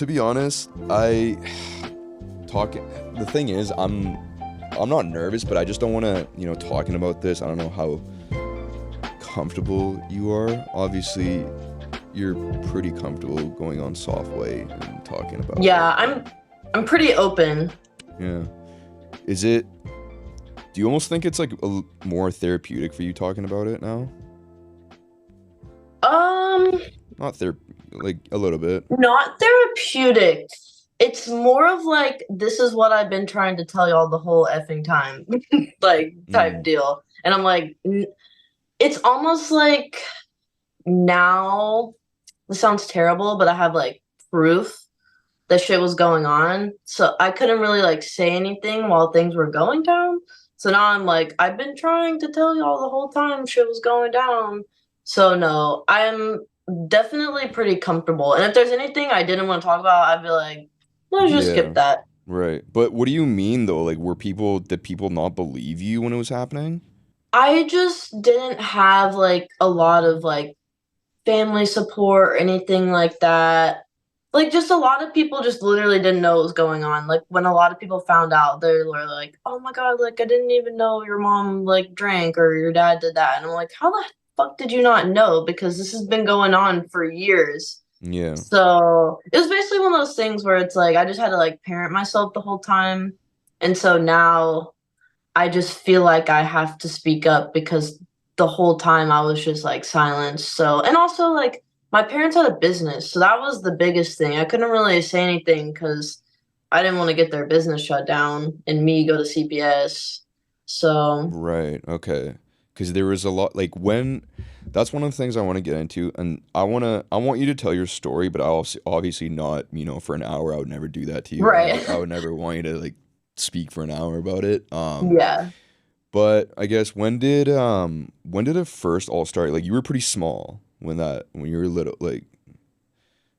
to be honest, I talk. The thing is, I'm not nervous, but I just don't want to, talking about this. I don't know how comfortable you are. Obviously, you're pretty comfortable going on Softway and talking about Yeah, it. I'm pretty open. Yeah. Is it? Do you almost think it's like more therapeutic for you talking about it now? Um, Not like a little bit. Not therapeutic. It's more of like this is what I've been trying to tell y'all the whole effing time, like type Mm, deal. And I'm like, it's almost like now. This sounds terrible, but I have like proof that shit was going on. So I couldn't really like say anything while things were going down. So now I'm like, I've been trying to tell y'all the whole time shit was going down. So no, I'm definitely pretty comfortable. And if there's anything I didn't want to talk about, I'd be like, let's just yeah. skip that. Right. But what do you mean though? Like, did people not believe you when it was happening? I just didn't have like a lot of like family support or anything like that. Like just a lot of people just literally didn't know what was going on. Like when a lot of people found out, they were like, "Oh my God, like I didn't even know your mom like drank or your dad did that." And I'm like, "How the fuck did you not know? Because this has been going on for years." Yeah. So it was basically one of those things where it's like I just had to like parent myself the whole time. And so now I just feel like I have to speak up because the whole time I was just like silenced. So, and also like my parents had a business, so that was the biggest thing. I couldn't really say anything because I didn't want to get their business shut down and me go to CPS. So, Right. Okay. Because there was a lot like when that's one of the things I want to get into, and I want you to tell your story, but I also obviously not for an hour. I would never do that to you. right. I would never want you to like speak for an hour about it. Yeah. But I guess when did it first all start? Like you were pretty small when you were little, like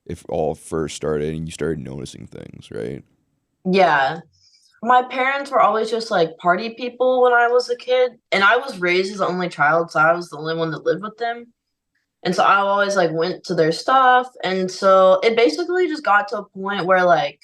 if all first started and you started noticing things, right? Yeah. My parents were always just like party people when I was a kid, and I was raised as the only child, so I was the only one that lived with them. And so I always like went to their stuff. And so it basically just got to a point where like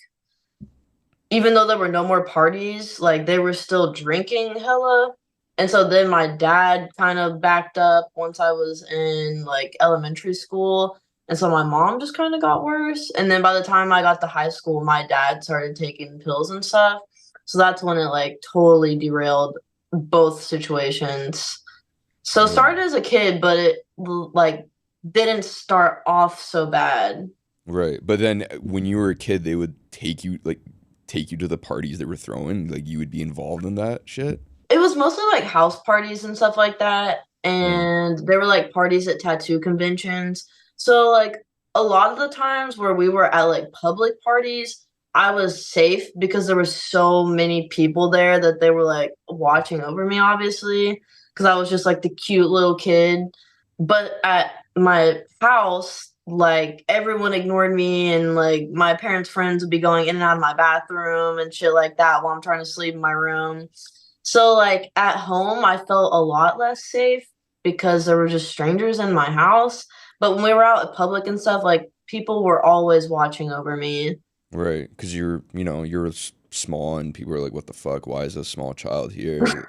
even though there were no more parties, like they were still drinking hella. And so then my dad kind of backed up once I was in like elementary school. And so my mom just kind of got worse. And then by the time I got to high school, my dad started taking pills and stuff. So that's when it like totally derailed both situations. So it Right. started as a kid, but it like didn't start off so bad. Right. But then when you were a kid, they would take you to the parties they were throwing, like you would be involved in that shit. It was mostly like house parties and stuff like that. Yeah. And there were like parties at tattoo conventions. So like a lot of the times where we were at like public parties, I was safe because there were so many people there that they were like watching over me, obviously, because I was just like the cute little kid. But at my house, like everyone ignored me, and like my parents' friends would be going in and out of my bathroom and shit like that while I'm trying to sleep in my room. So like at home, I felt a lot less safe because there were just strangers in my house. But when we were out in public and stuff, like people were always watching over me. Right. Because you're small and people are like, what the fuck? Why is a small child here? They kind of,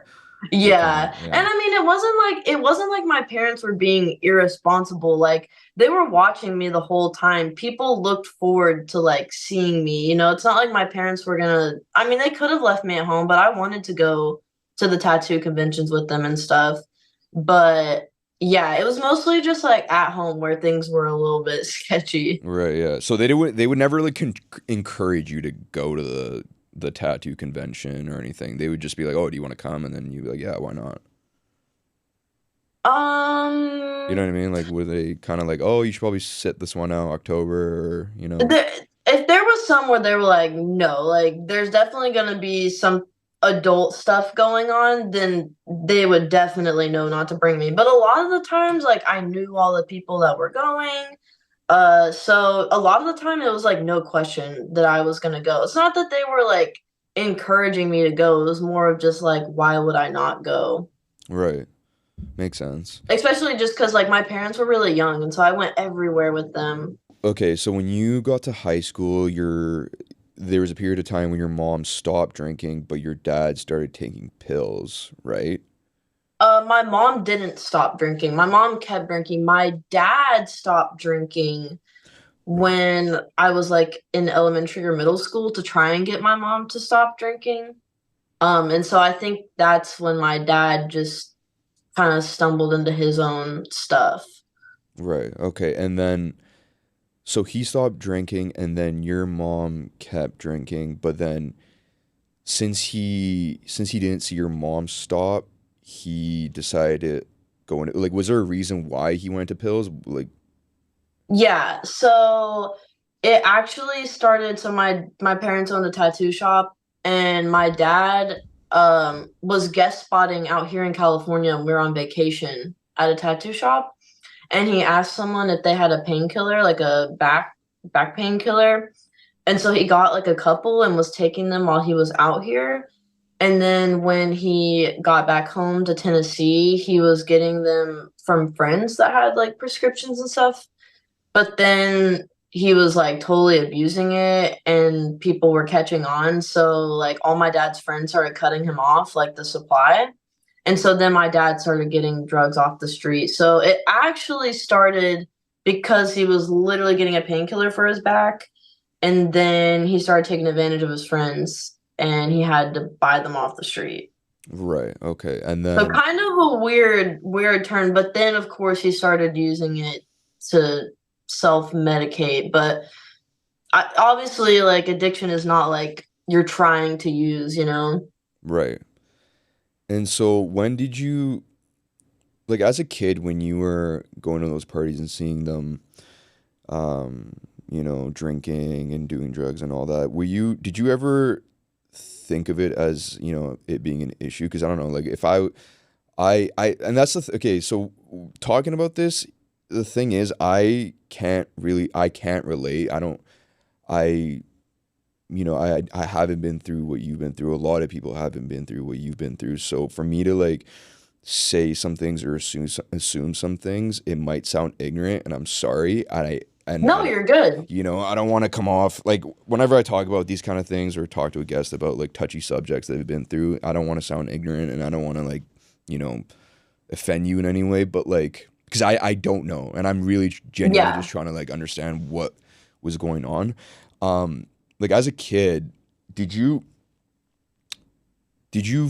Yeah. yeah. And I mean, it wasn't like my parents were being irresponsible. Like they were watching me the whole time. People looked forward to like seeing me. It's not like my parents were gonna I mean, they could have left me at home, but I wanted to go to the tattoo conventions with them and stuff. But yeah, it was mostly just like at home where things were a little bit sketchy. Right, yeah. So they would never like encourage you to go to the tattoo convention or anything. They would just be like, "Oh, do you want to come?" And then you'd be like, "Yeah, why not?" You know Um what I mean? Like, were they kind of like, "Oh, you should probably sit this one out October," or There, if there was some where they were like, no, like there's definitely gonna be some adult stuff going on, then they would definitely know not to bring me. But a lot of the times, like I knew all the people that were going. So a lot of the time it was like no question that I was gonna go. It's not that they were like encouraging me to go. It was more of just like, why would I not go? right? Makes sense. Especially just because like my parents were really young, and so I went everywhere with them. okay, so when you got to high school, there was a period of time when your mom stopped drinking, but your dad started taking pills, right? My mom didn't stop drinking. My mom kept drinking. My dad stopped drinking Right. when I was like in elementary or middle school to try and get my mom to stop drinking. And so I think that's when my dad just kind of stumbled into his own stuff. Right. Okay. And then so he stopped drinking and then your mom kept drinking, but then since he didn't see your mom stop, he decided to go into like was there a reason why he went to pills? Like Yeah, so it actually started, so my parents owned a tattoo shop, and my dad was guest spotting out here in California, and we were on vacation at a tattoo shop, and he asked someone if they had a painkiller, like a back painkiller. And so he got like a couple and was taking them while he was out here. And then when he got back home to Tennessee, he was getting them from friends that had like prescriptions and stuff. But then he was like totally abusing it and people were catching on. So like all my dad's friends started cutting him off like the supply. And so then my dad started getting drugs off the street. So it actually started because he was literally getting a painkiller for his back. And then he started taking advantage of his friends and he had to buy them off the street. right. Okay. And So then kind of a weird turn. But then, of course, he started using it to self-medicate. But obviously, like addiction is not like you're trying to use, you know? right. And so when did you like as a kid when you were going to those parties and seeing them um, drinking and doing drugs and all that, did you ever think of it as, it being an issue? Because I don't know, like if and that's okay, so talking about this, the thing is, I can't relate. I don't, I, I haven't been through what you've been through. A lot of people haven't been through what you've been through. So for me to like say some things or assume some things, it might sound ignorant, and I'm sorry. No, you're good. I don't want to come off like whenever I talk about these kind of things or talk to a guest about like touchy subjects that they've been through, I don't want to sound ignorant and I don't want to like, you know, offend you in any way, but like, because I don't know and I'm really genuinely Yeah. just trying to like understand what was going on. Like as a kid, did you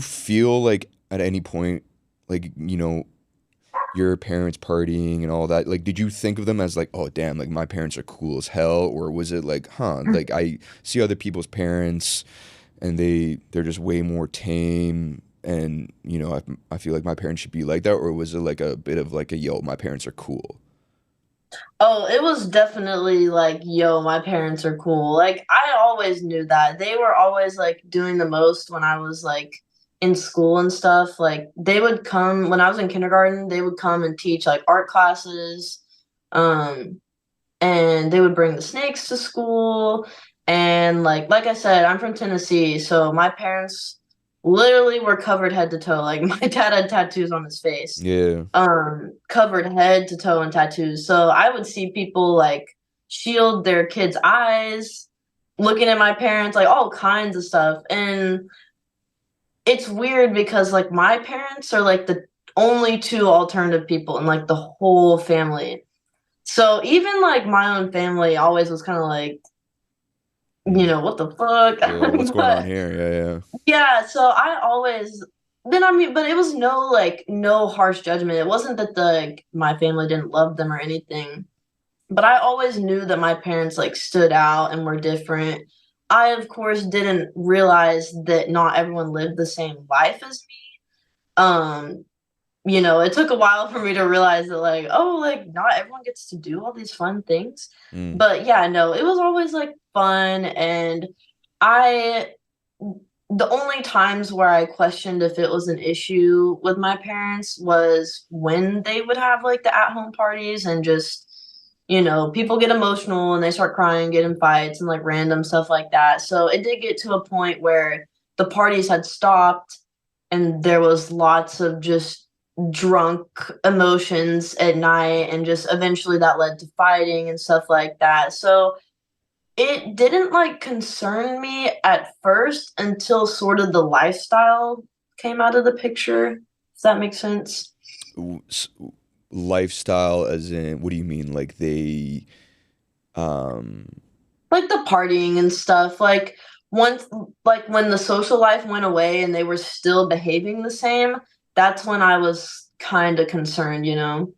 feel like at any point, like, your parents partying and all that, like did you think of them as like, oh damn, like my parents are cool as hell, or was it like, huh, like I see other people's parents and they're just way more tame, and I feel like my parents should be like that, or was it like a bit of like a yo, my parents are cool? Oh, it was definitely like, yo, my parents are cool. Like, I always knew that. They were always like doing the most when I was like in school and stuff. Like, they would come when I was in kindergarten, they would come and teach like art classes. Um, and they would bring the snakes to school. And like I said, I'm from Tennessee, so my parents literally were covered head to toe. Like my dad had tattoos on his face, Yeah. covered head to toe in tattoos. So I would see people like shield their kids' eyes, looking at my parents, like all kinds of stuff. And it's weird because like my parents are like the only two alternative people in like the whole family. So even like my own family always was kind of like, Mm. what the fuck? Yeah, what's going on But here? Yeah, yeah, so I always then I mean, but it was no harsh judgment. It wasn't that my family didn't love them or anything. But I always knew that my parents like stood out and were different. I of course didn't realize that not everyone lived the same life as me. Um, it took a while for me to realize that, like, oh, like, not everyone gets to do all these fun things. yeah. Mm. But yeah, no, it was always like fun. And I, the only times where I questioned if it was an issue with my parents was when they would have like the at home parties and just, people get emotional and they start crying, get in fights and like random stuff like that. So it did get to a point where the parties had stopped and there was lots of just drunk emotions at night, and just eventually that led to fighting and stuff like that. So it didn't like concern me at first until sort of the lifestyle came out of the picture. Does that make sense? W- s- Lifestyle, as in, what do you mean? Like they, um, Like the partying and stuff. Like once, like when the social life went away and they were still behaving the same, that's when I was kind of concerned, you know?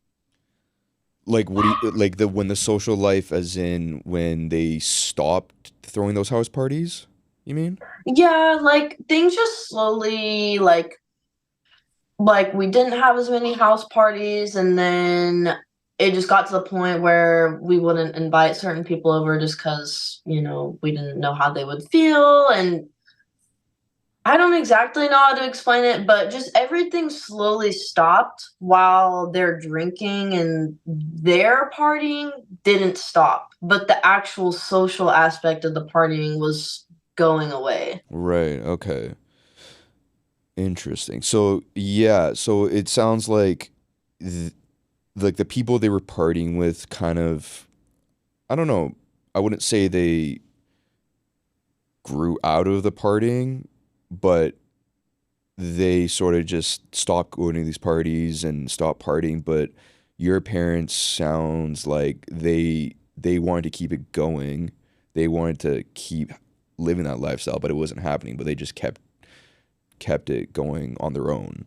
like what do you like the when the social life, as in when they stopped throwing those house parties? You mean? Yeah, like things just slowly like we didn't have as many house parties, and then it just got to the point where we wouldn't invite certain people over just because, we didn't know how they would feel. And I don't exactly know how to explain it, but just everything slowly stopped while their drinking and their partying didn't stop, but the actual social aspect of the partying was going away. Right. Okay. Interesting. So yeah. So it sounds th- like the people they were partying with kind of, I don't know. I wouldn't say they grew out of the partying, but they sort of just stopped going to these parties and stopped partying. But your parents sounds like they wanted to keep it going. They wanted to keep living that lifestyle, but it wasn't happening. But they just kept it going on their own.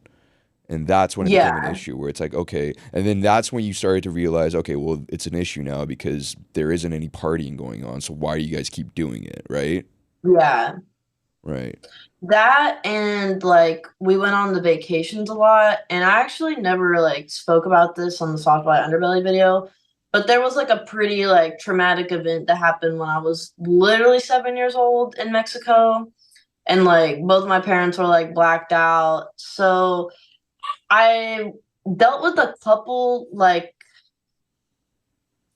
And that's when it became an Yeah, issue where it's like, okay. And then that's when you started to realize, okay, well, it's an issue now because there isn't any partying going on. So why do you guys keep doing it? Right? yeah. Right. That and like we went on the vacations a lot, and I actually never like spoke about this on the Soft White Underbelly video, but there was like a pretty like traumatic event that happened when I was literally 7 years old in Mexico, and like both my parents were like blacked out. So I dealt with a couple like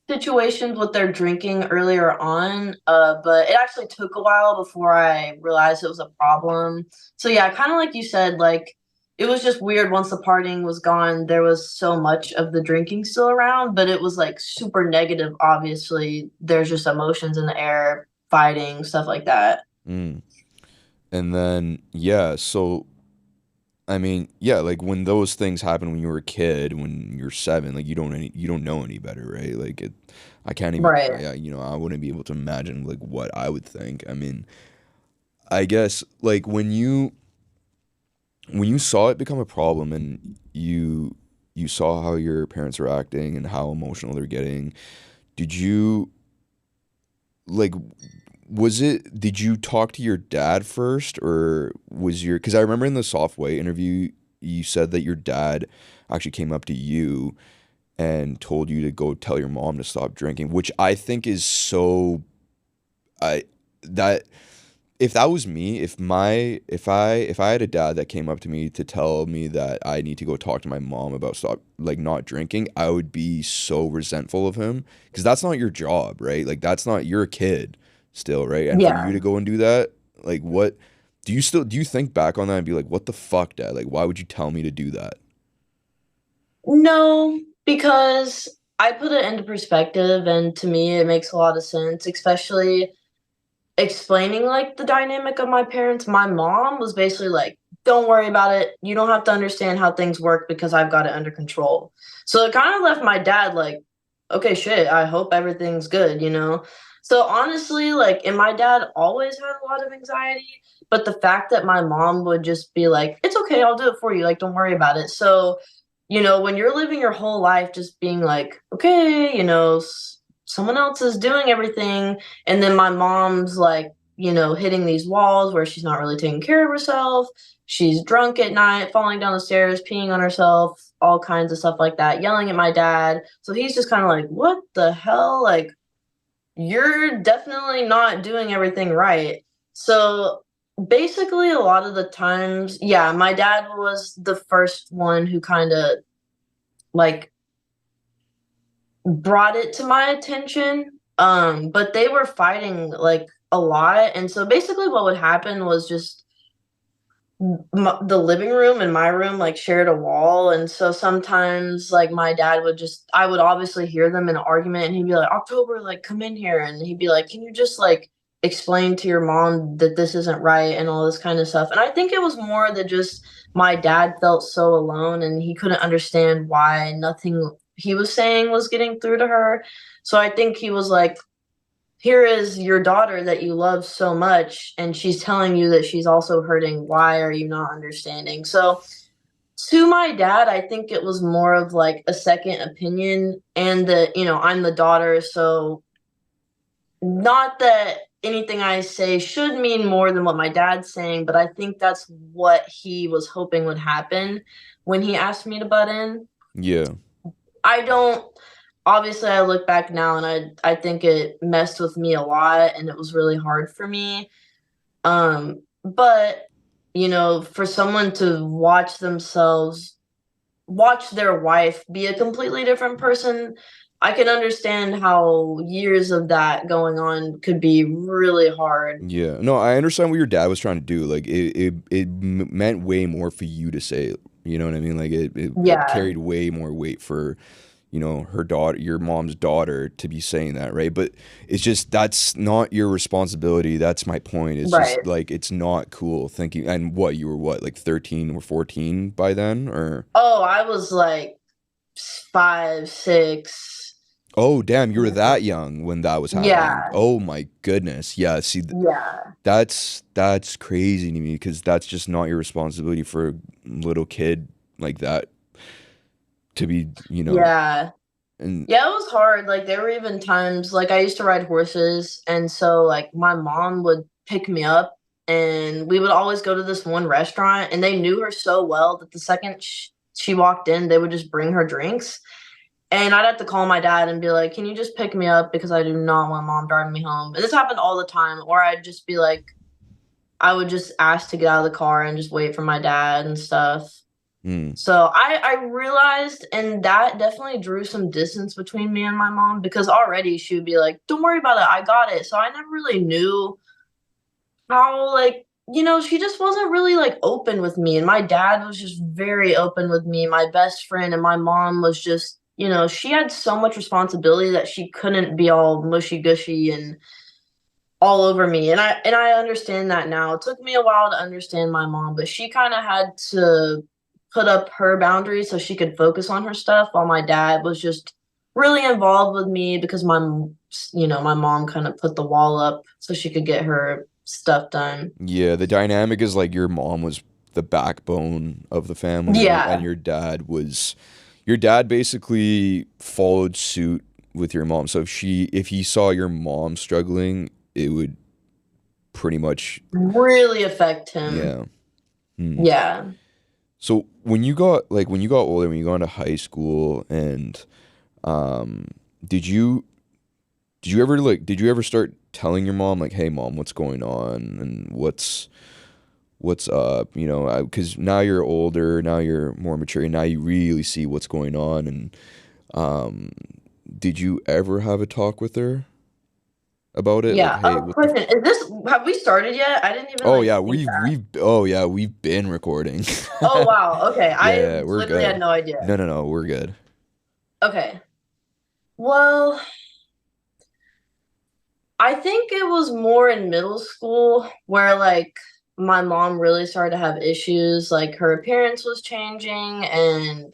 situations with their drinking earlier on, but it actually took a while before I realized it was a problem. So yeah, kind of like you said, like it was just weird once the partying was gone, there was so much of the drinking still around, but it was like super negative. Obviously, there's just emotions in the air, fighting, stuff like that. Mm. And then, yeah, so I mean, yeah, like when those things happen when you were a kid, when you're seven, like you don't know any better, right? Like I can't even, Right. I wouldn't be able to imagine like what I would think. I mean, I guess like when you saw it become a problem and you saw how your parents were acting and how emotional they're getting, did you like was it did you talk to your dad first, or was your because I remember in the soft white interview you said that your dad actually came up to you and told you to go tell your mom to stop drinking, which I think is so I that if that was me, if I had a dad that came up to me to tell me that I need to go talk to my mom about stop like not drinking, I would be so resentful of him because that's not your job, right? Like that's not you're a kid still, right? And for you Yeah. to go and do that, like what do you think back on that and be like, what the fuck, dad? Like why would you tell me to do that? No, because I put it into perspective, and to me, it makes a lot of sense, especially explaining like the dynamic of my parents. My mom was basically like, "Don't worry about it. You don't have to understand how things work because I've got it under control." So it kind of left my dad like, "Okay, shit. I hope everything's good," you know? So honestly, like, and my dad always had a lot of anxiety, but the fact that my mom would just be like, "It's okay, I'll do it for you. Like, don't worry about it." So, when you're living your whole life just being like, "Okay, someone else is doing everything," and then my mom's like, hitting these walls where she's not really taking care of herself. She's drunk at night, falling down the stairs, peeing on herself, all kinds of stuff like that, yelling at my dad. So he's just kind of like, what the hell? Like, you're definitely not doing everything right. So basically, a lot of the times, yeah, my dad was the first one who kind of like brought it to my attention. But they were fighting like a lot. And so basically what would happen was just the living room and my room like shared a wall, and so sometimes like my dad would just I would obviously hear them in an argument, and he'd be like, October, like come in here, and he'd be like, can you just like explain to your mom that this isn't right and all this kind of stuff. And I think it was more that just my dad felt so alone and he couldn't understand why nothing he was saying was getting through to her. So I think he was like, here is your daughter that you love so much, and she's telling you that she's also hurting. Why are you not understanding? So to my dad, I think it was more of like a second opinion, and that, I'm the daughter, so not that anything I say should mean more than what my dad's saying, but I think that's what he was hoping would happen when he asked me to butt in. Yeah. I don't obviously I look back now and I think it messed with me a lot and it was really hard for me. But for someone to watch their wife be a completely different person, I can understand how years of that going on could be really hard. Yeah. No, I understand what your dad was trying to do. Like it meant way more for you to say. You know what I mean? Like it Yeah, carried way more weight for her daughter, your mom's daughter, to be saying that, right? But it's just that's not your responsibility. That's my point. It's just right. like it's not cool thinking. And what you were what like 13 or 14 by then, or Oh, I was like 5, 6. oh damn, you were that young when that was happening. Yeah, Oh my goodness, yeah. See, yeah, that's crazy to me because that's just not your responsibility for a little kid like that to be, yeah. and Yeah, it was hard. Like there were even times like I used to ride horses, and so like my mom would pick me up and we would always go to this one restaurant, and they knew her so well that the second she walked in, they would just bring her drinks. And I'd have to call my dad and be like, "Can you just pick me up because I do not want mom driving me home." And this happened all the time. Or I'd just be like, I would just ask to get out of the car and just wait for my dad and stuff. mm, So I realized, and that definitely drew some distance between me and my mom because already she would be like, "Don't worry about it, I got it." So I never really knew how, like, she just wasn't really like open with me, and my dad was just very open with me, my best friend, and my mom was just, she had so much responsibility that she couldn't be all mushy gushy and all over me. And I understand that now. It took me a while to understand my mom, but she kind of had to put up her boundaries so she could focus on her stuff while my dad was just really involved with me because my mom kind of put the wall up so she could get her stuff done. yeah, the dynamic is like your mom was the backbone of the family, and Yeah. your dad basically followed suit with your mom. So if he saw your mom struggling, it would pretty much, Really affect him. yeah. Hmm. Yeah. So when you got older, when you got into high school, and um, did you did you ever start telling your mom like, hey mom, what's going on and what's up? Because now you're older, now you're more mature, and now you really see what's going on. And um, did you ever have a talk with her about it? Like, Yeah. hey, Oh, what the question. Have we started yet? I didn't even Oh like yeah, think that. we've been recording. Oh wow. Okay. I Yeah, we're literally had good. no idea. No, we're good. Okay. Well, I think it was more in middle school where like my mom really started to have issues. Like her appearance was changing, and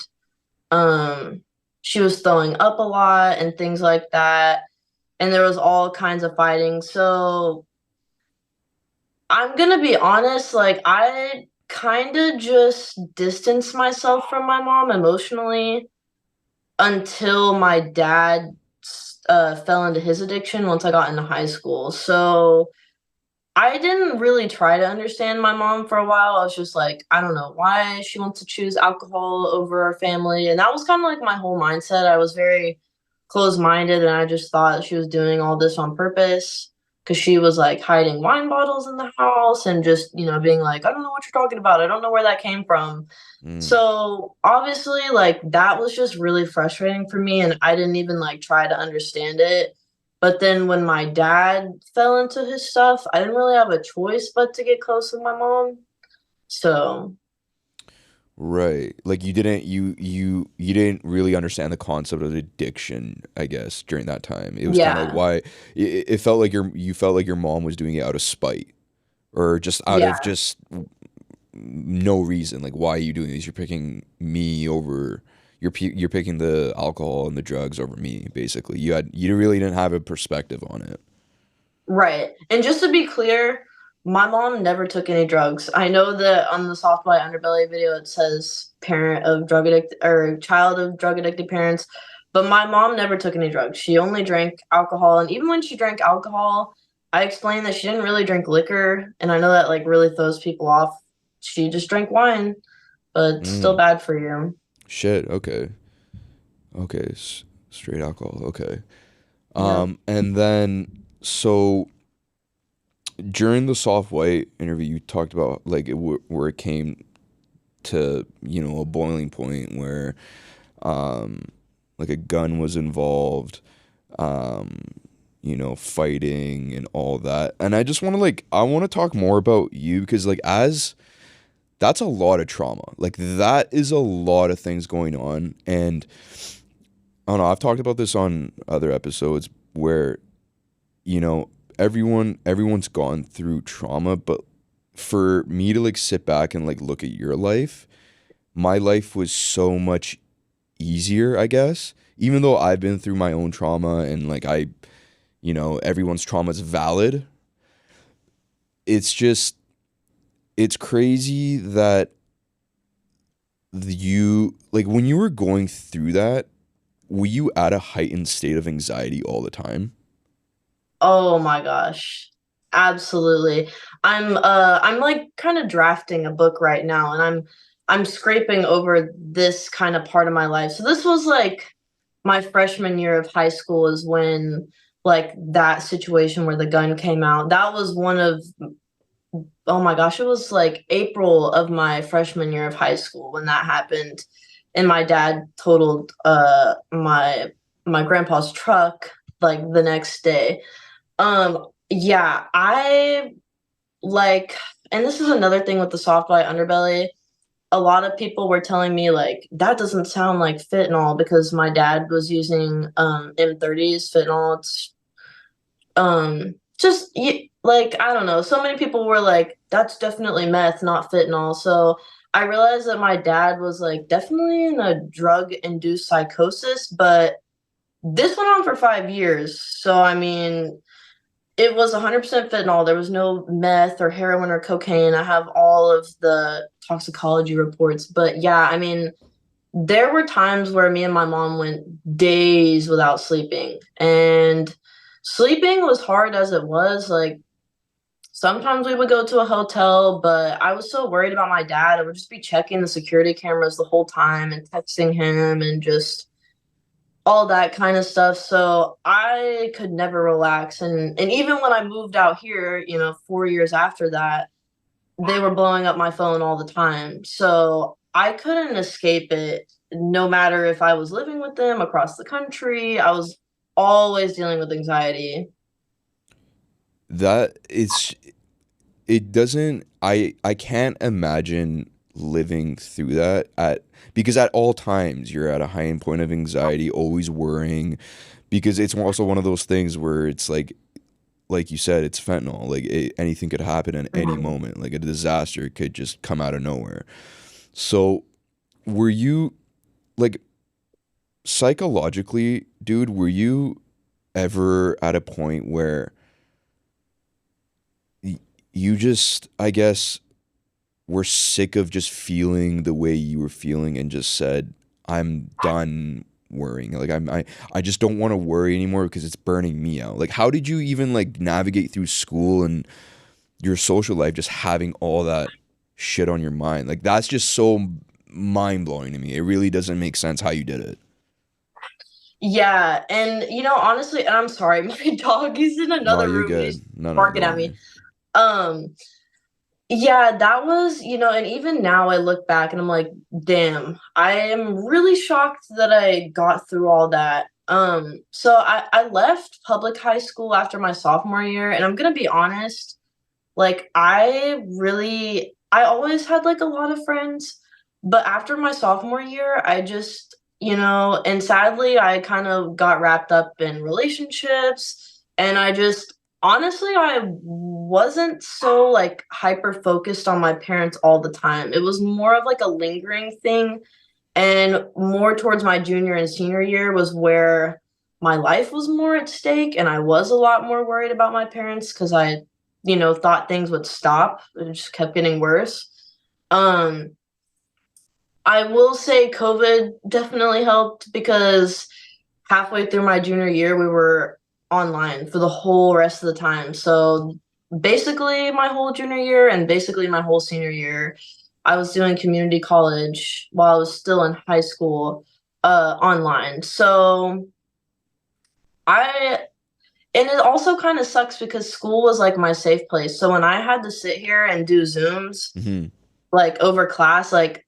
um she was throwing up a lot and things like that. And there was all kinds of fighting. So I'm gonna be honest, like I kind of just distanced myself from my mom emotionally until my dad fell into his addiction once I got into high school. So I didn't really try to understand my mom for a while. I was just like, I don't know why she wants to choose alcohol over our family. And that was kind of like my whole mindset. I was very closed minded and I just thought she was doing all this on purpose because she was like hiding wine bottles in the house and just, being like, I don't know what you're talking about. I don't know where that came from. Mm. So obviously, like, that was just really frustrating for me. And I didn't even like try to understand it. But then when my dad fell into his stuff, I didn't really have a choice but to get close with my mom. So, Right. Like you didn't really understand the concept of addiction, I guess, during that time. It was kind of like yeah, why it felt like you felt like your mom was doing it out of spite or just out of yeah, just no reason. Like why are you doing this? You're picking me over you're picking the alcohol and the drugs over me, basically. You really didn't have a perspective on it. right. And just to be clear, my mom never took any drugs. I know that on the Soft White Underbelly video it says parent of drug addict or child of drug addicted parents, but my mom never took any drugs. She only drank alcohol, and even when she drank alcohol, I explained that she didn't really drink liquor, and I know that like really throws people off. She just drank wine, but it's still Mm, bad for you. shit. Okay. Okay. Straight alcohol. Okay. Yep. And then so during the soft white interview, you talked about like where it came to a boiling point where um, like a gun was involved, um, fighting and all that. And I just want to I want to talk more about you because as that's a lot of trauma. Like that is a lot of things going on. And I don't know, I've talked about this on other episodes where, you know, everyone's gone through trauma, but for me to sit back and look at your life, my life was so much easier, I guess. Even though I've been through my own trauma and everyone's trauma is valid, it's just it's crazy that you when you were going through that, were you at a heightened state of anxiety all the time? Oh my gosh. Absolutely. I'm like kind of drafting a book right now, and I'm scraping over this kind of part of my life. So this was like my freshman year of high school is when like that situation where the gun came out. That was one of, oh my gosh, it was like April of my freshman year of high school when that happened. And my dad totaled my grandpa's truck like the next day. Yeah, I like, and this is another thing with the soft white underbelly. A lot of people were telling me like that doesn't sound like fentanyl because my dad was using M30s fentanyl. It's just like I don't know. So many people were like, "That's definitely meth, not fentanyl." So I realized that my dad was like definitely in a drug-induced psychosis, but this went on for 5 years. So I mean, it was 100% fentanyl. There was no meth or heroin or cocaine. I have all of the toxicology reports. But yeah, I mean, there were times where me and my mom went days without sleeping. And sleeping was hard as it was. Like, sometimes we would go to a hotel, but I was so worried about my dad. I would just be checking the security cameras the whole time and texting him and just all that kind of stuff. So I could never relax. And even when I moved out here, 4 years after that, they were blowing up my phone all the time. So I couldn't escape it no matter if I was living with them across the country. I was always dealing with anxiety. That it's it doesn't I can't imagine living through that at because at all times you're at a heightened point of anxiety, always worrying because it's also one of those things where it's like you said, it's fentanyl. Anything could happen at any Mhm. moment. Like a disaster could just come out of nowhere. So, were you like psychologically, dude, were you ever at a point where you just, I guess, were sick of just feeling the way you were feeling and just said, I'm done worrying. I just don't want to worry anymore because it's burning me out. Like how did you even navigate through school and your social life just having all that shit on your mind? Like that's just so mind blowing to me. It really doesn't make sense how you did it. Yeah, and honestly, and I'm sorry, my dog is in No, another you're room and good. he's No, barking don't at me. worry. Um, Yeah, that was, and even now I look back and I'm like, damn, I am really shocked that I got through all that. So I left public high school after my sophomore year, and I'm gonna be honest, like I really I always had like a lot of friends, but after my sophomore year, I just, and sadly, I kind of got wrapped up in relationships, and I just honestly, I wasn't so like hyper focused on my parents all the time. It was more of like a lingering thing, and more towards my junior and senior year was where my life was more at stake, and I was a lot more worried about my parents because I, thought things would stop. It just kept getting worse. Um, I will say COVID definitely helped because halfway through my junior year, we were online for the whole rest of the time. So basically, my whole junior year and basically my whole senior year, I was doing community college while I was still in high school, online. So I, and it also kind of sucks because school was like my safe place. So when I had to sit here and do Zooms, Hmm. like over class, like,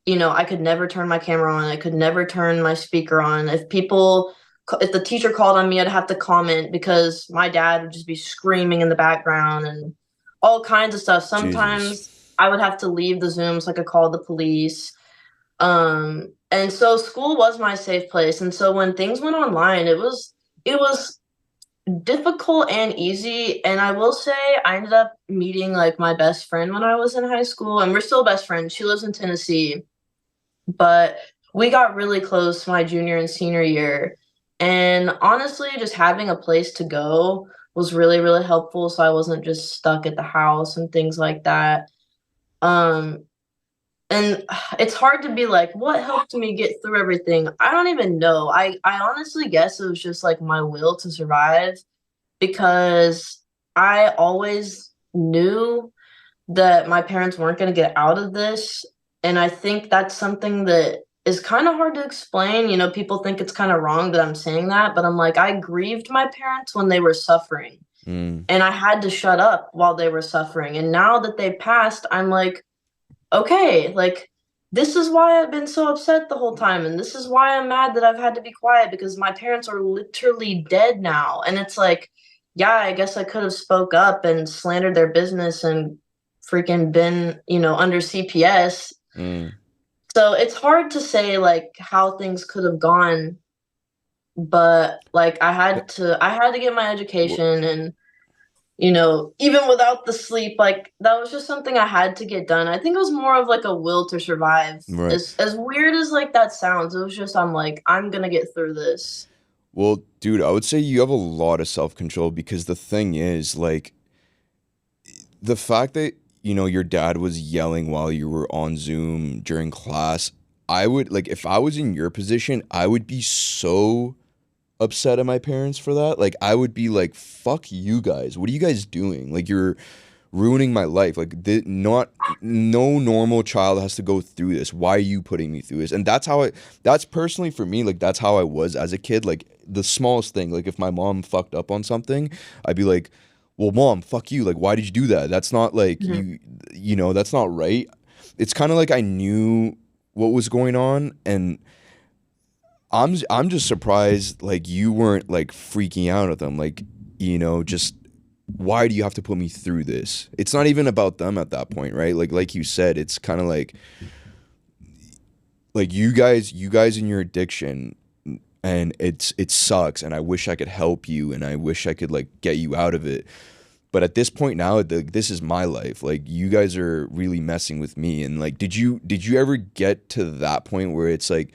I could never turn my camera on. I could never turn my speaker on. If the teacher called on me, I'd have to comment because my dad would just be screaming in the background and all kinds of stuff. Jesus. Sometimes I would have to leave the Zoom so I could call the police. And so school was my safe place. And so when things went online, it was difficult and easy. And I will say I ended up meeting like my best friend when I was in high school, and we're still best friends. She lives in Tennessee, but we got really close my junior and senior year. And honestly, just having a place to go was really, really helpful. So I wasn't just stuck at the house and things like that. Um, and it's hard to be like, what helped me get through everything? I don't even know. I honestly guess it was just like my will to survive because I always knew that my parents weren't going to get out of this. And I think that's something that is kind of hard to explain. People think it's kind of wrong that I'm saying that, but I'm like, I grieved my parents when they were suffering, Mm. and I had to shut up while they were suffering. And now that they passed, I'm like, okay, like, this is why I've been so upset the whole time. And this is why I'm mad that I've had to be quiet because my parents are literally dead now. And it's like, yeah, I guess I could have spoke up and slandered their business and freaking been, under CPS. Mm. So it's hard to say like how things could have gone, but like Yeah. I had to get my Well, education, and even without the sleep, like that was just something I had to get done. I think it was more of like a will to survive. right. As weird as like that sounds, it was just I'm like, I'm gonna get through this. Well, dude, I would say you have a lot of self-control because the thing is, like, the fact that, your dad was yelling while you were on Zoom during class, I would, like, if I was in your position, I would be so upset at my parents for that. Like, I would be like, fuck you guys. What are you guys doing? Like, you're ruining my life. Like, not no normal child has to go through this. Why are you putting me through this? And that's personally for me, like that's how I was as a kid. Like the smallest thing, like if my mom fucked up on something, I'd be like, well, mom, fuck you. Like, why did you do that? That's not like Mhm. that's not right. It's kind of like I knew what was going on, and I'm just surprised like you weren't like freaking out at them, like just why do you have to put me through this? It's not even about them at that point, right? Like you said, it's kind of like you guys in your addiction, and it sucks, and I wish I could help you, and I wish I could like get you out of it. But at this point now, this is my life. Like you guys are really messing with me, and like did you ever get to that point where it's like,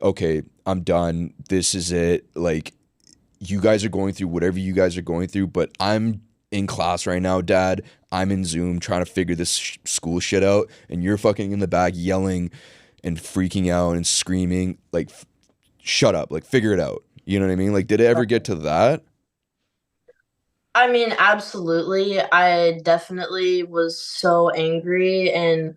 okay, I'm done. This is it. Like you guys are going through whatever you guys are going through, but I'm in class right now, Dad. I'm in Zoom trying to figure this school shit out, and you're fucking in the back yelling and freaking out and screaming. Like, shut up. Like, figure it out. You know what I mean? Like, did it ever get to that? I mean, absolutely. I definitely was so angry, and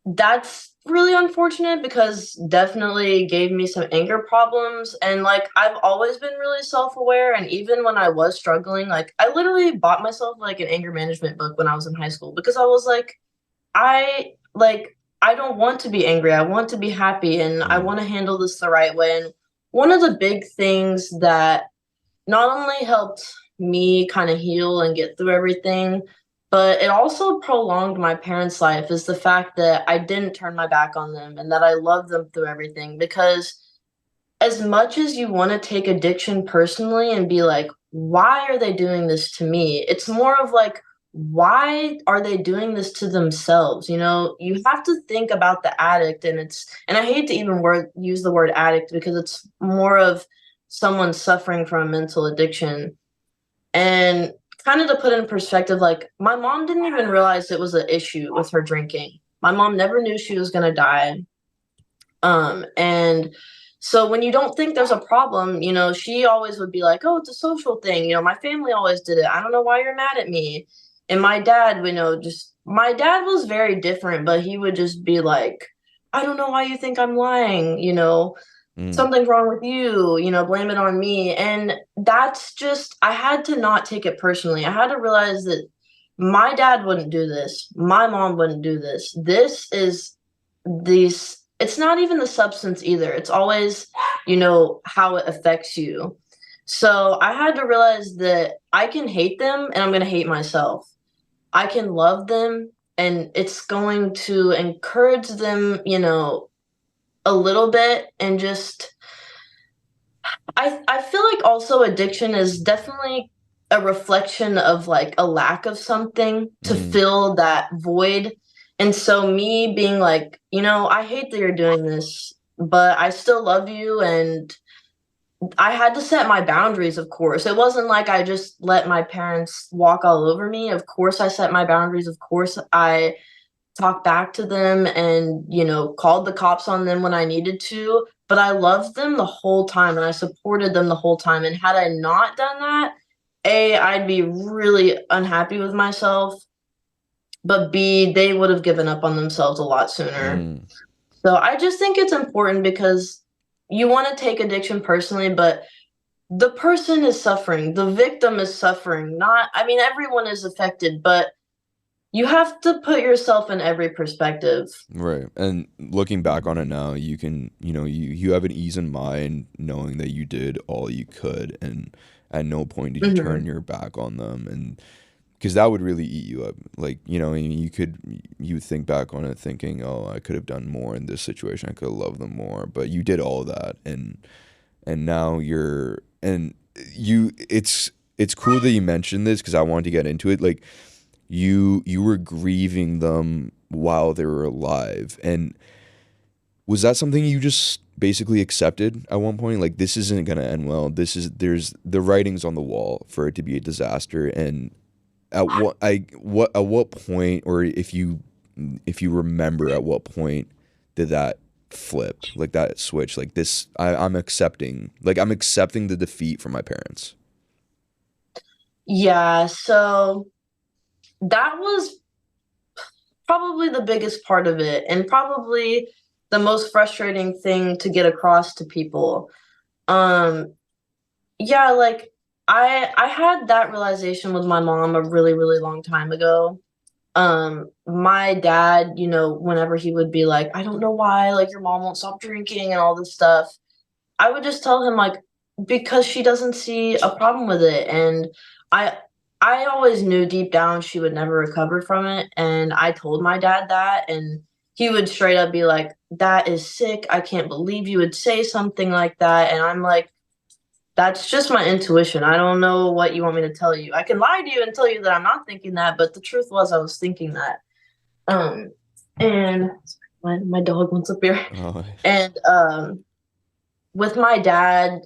that's really unfortunate because definitely gave me some anger problems. And like I've always been really self-aware, and even when I was struggling, like I literally bought myself like an anger management book when I was in high school because I was like, I don't want to be angry. I want to be happy, and I Mm. want to handle this the right way. And one of the big things that not only helped me kind of heal and get through everything, But it also prolonged my parents' life is the fact that I didn't turn my back on them and that I love them through everything. Because as much as you want to take addiction personally and be like, why are they doing this to me? It's more of like, why are they doing this to themselves? You know, you have to think about the addict, and I hate to even use the word addict because it's more of someone suffering from a mental addiction. And kind of to put in perspective, like my mom didn't even realize it was an issue with her drinking. My mom never knew she was gonna die. And so when you don't think there's a problem, you know, she always would be like, "Oh, it's a social thing." You know, my family always did it. I don't know why you're mad at me. And my dad, you know, just my dad was very different, but he would just be like, "I don't know why you think I'm lying." You know, Mm, something's wrong with you, you know, blame it on me. And that's just, I had to not take it personally. I had to realize that my dad wouldn't do this. My mom wouldn't do this. This is these, it's not even the substance either. It's always, you know, how it affects you. So I had to realize that I can hate them and I'm going to hate myself. I can love them and it's going to encourage them, you know, a little bit and just I feel like also addiction is definitely a reflection of like a lack of something to mm, fill that void. And so me being like, you know, I hate that you're doing this, but I still love you and I had to set my boundaries, of course. It wasn't like I just let my parents walk all over me. Of course I set my boundaries. Of course I talked back to them and, you know, called the cops on them when I needed to. But I loved them the whole time and I supported them the whole time. And had I not done that, A, I'd be really unhappy with myself. But B, they would have given up on themselves a lot sooner. mm. So I just think it's important because you want to take addiction personally, but the person is suffering. The victim is suffering. Not, I mean, everyone is affected, but you have to put yourself in every perspective. Right. And looking back on it now, you can, you have an ease in mind knowing that you did all you could, and at no point did you turn Mhm. your back on them. And because that would really eat you up. Like, and you would think back on it thinking, oh, I could have done more in this situation. I could have loved them more, but you did all of that. And now it's cool that you mentioned this because I wanted to get into it. Like, you were grieving them while they were alive, and was that something you just basically accepted at one point? Like, this isn't gonna end well. There's the writings on the wall for it to be a disaster. And at what point, or if you remember at what point did that flip, like that switch, like this, I'm accepting the defeat from my parents. Yeah, so that was probably the biggest part of it and probably the most frustrating thing to get across to people. Um yeah, like I had that realization with my mom a really really long time ago. My dad, you know, whenever he would be like, "I don't know why like your mom won't stop drinking and all this stuff." I would just tell him like because she doesn't see a problem with it and I I always knew deep down she would never recover from it and I told my dad that and he would straight up be like that is sick. I can't believe you would say something like that and I'm like that's just my intuition. I don't know what you want me to tell you. I can lie to you and tell you that I'm not thinking that, but the truth was I was thinking that. Um and my dog wants up here. Oh, And with my dad,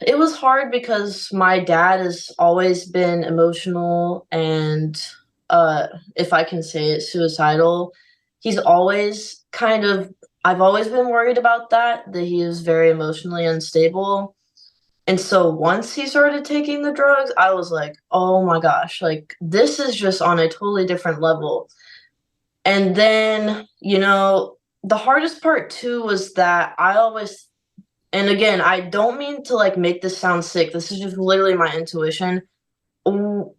it was hard because my dad has always been emotional and, uh, if I can say it, suicidal. He's always kind of I've always been worried about that he is very emotionally unstable. And so once he started taking the drugs, I was like, "Oh my gosh, like, this is just on a totally different level." And then, you know, the hardest part too was that I always and again, I don't mean to like make this sound sick. This is just literally my intuition.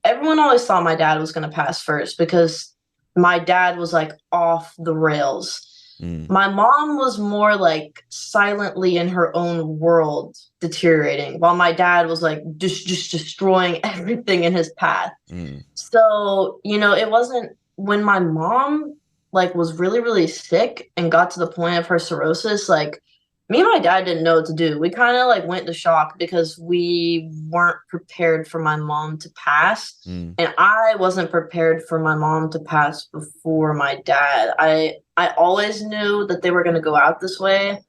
Everyone always thought my dad was going to pass first because my dad was like off the rails. Mm, My mom was more like silently in her own world deteriorating, while my dad was like just destroying everything in his path. mm, So, it wasn't when my mom like was really, really sick and got to the point of her cirrhosis, like me and my dad didn't know what to do. We kind of like went into shock because we weren't prepared for my mom to pass. mm. And I wasn't prepared for my mom to pass before my dad. I always knew that they were going to go out this way.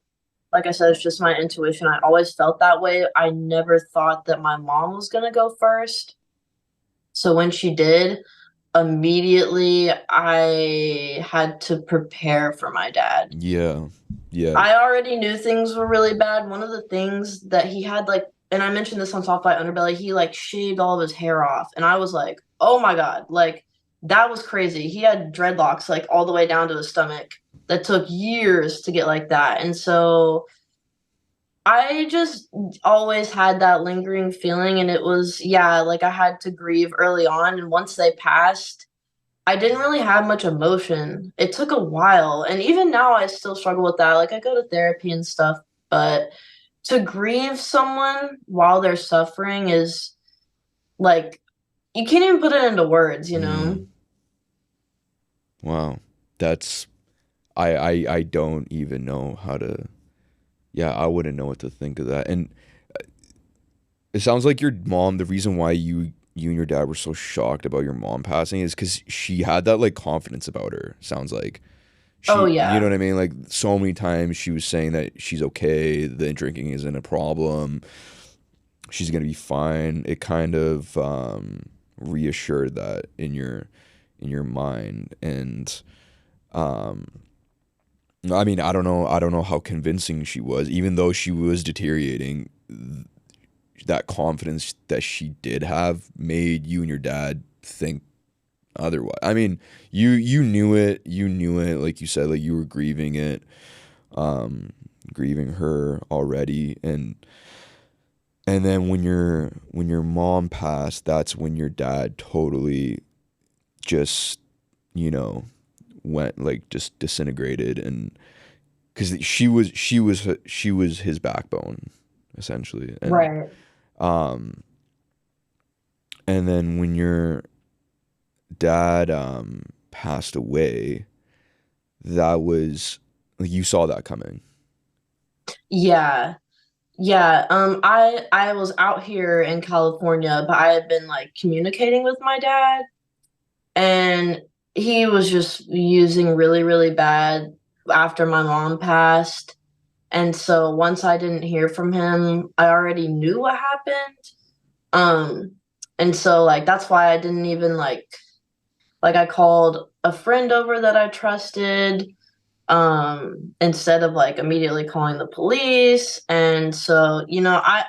Like I said, it's just my intuition. I always felt that way. I never thought that my mom was going to go first. So when she did, immediately I had to prepare for my dad. Yeah. Yeah. I already knew things were really bad. One of the things that he had, like, and I mentioned this on Soft by Underbelly, he like shaved all of his hair off. And I was like, oh my God, like that was crazy. He had dreadlocks like all the way down to his stomach that took years to get like that. And so I just always had that lingering feeling, and it was, yeah, like I had to grieve early on. And once they passed, I didn't really have much emotion. It took a while. And even now, I still struggle with that. Like, I go to therapy and stuff, but to grieve someone while they're suffering is like, you can't even put it into words, you know? Mm. Wow. That's I don't even know how to, yeah, I wouldn't know what to think of that. And it sounds like your mom, the reason why you and your dad were so shocked about your mom passing is because she had that like confidence about her. Sounds like Oh, you know yeah. what I mean? Like so many times she was saying that she's okay, the drinking isn't a problem, she's gonna be fine. It kind of reassured that in your mind. And um I mean, I don't know how convincing she was, even though she was deteriorating. That confidence that she did have made you and your dad think otherwise. I mean, you knew it, like you said, like you were grieving it, um, grieving her already, and then when your mom passed, that's when your dad totally just, you know, went like just disintegrated. And because she was his backbone essentially. Right. Um and then when your dad passed away, that was like you saw that coming. Yeah. Yeah. I was out here in California, but I had been like communicating with my dad, and he was just using really, really bad after my mom passed. And so once I didn't hear from him, I already knew what happened. Um, and so like that's why I didn't even like I called a friend over that I trusted, instead of like immediately calling the police. And so, I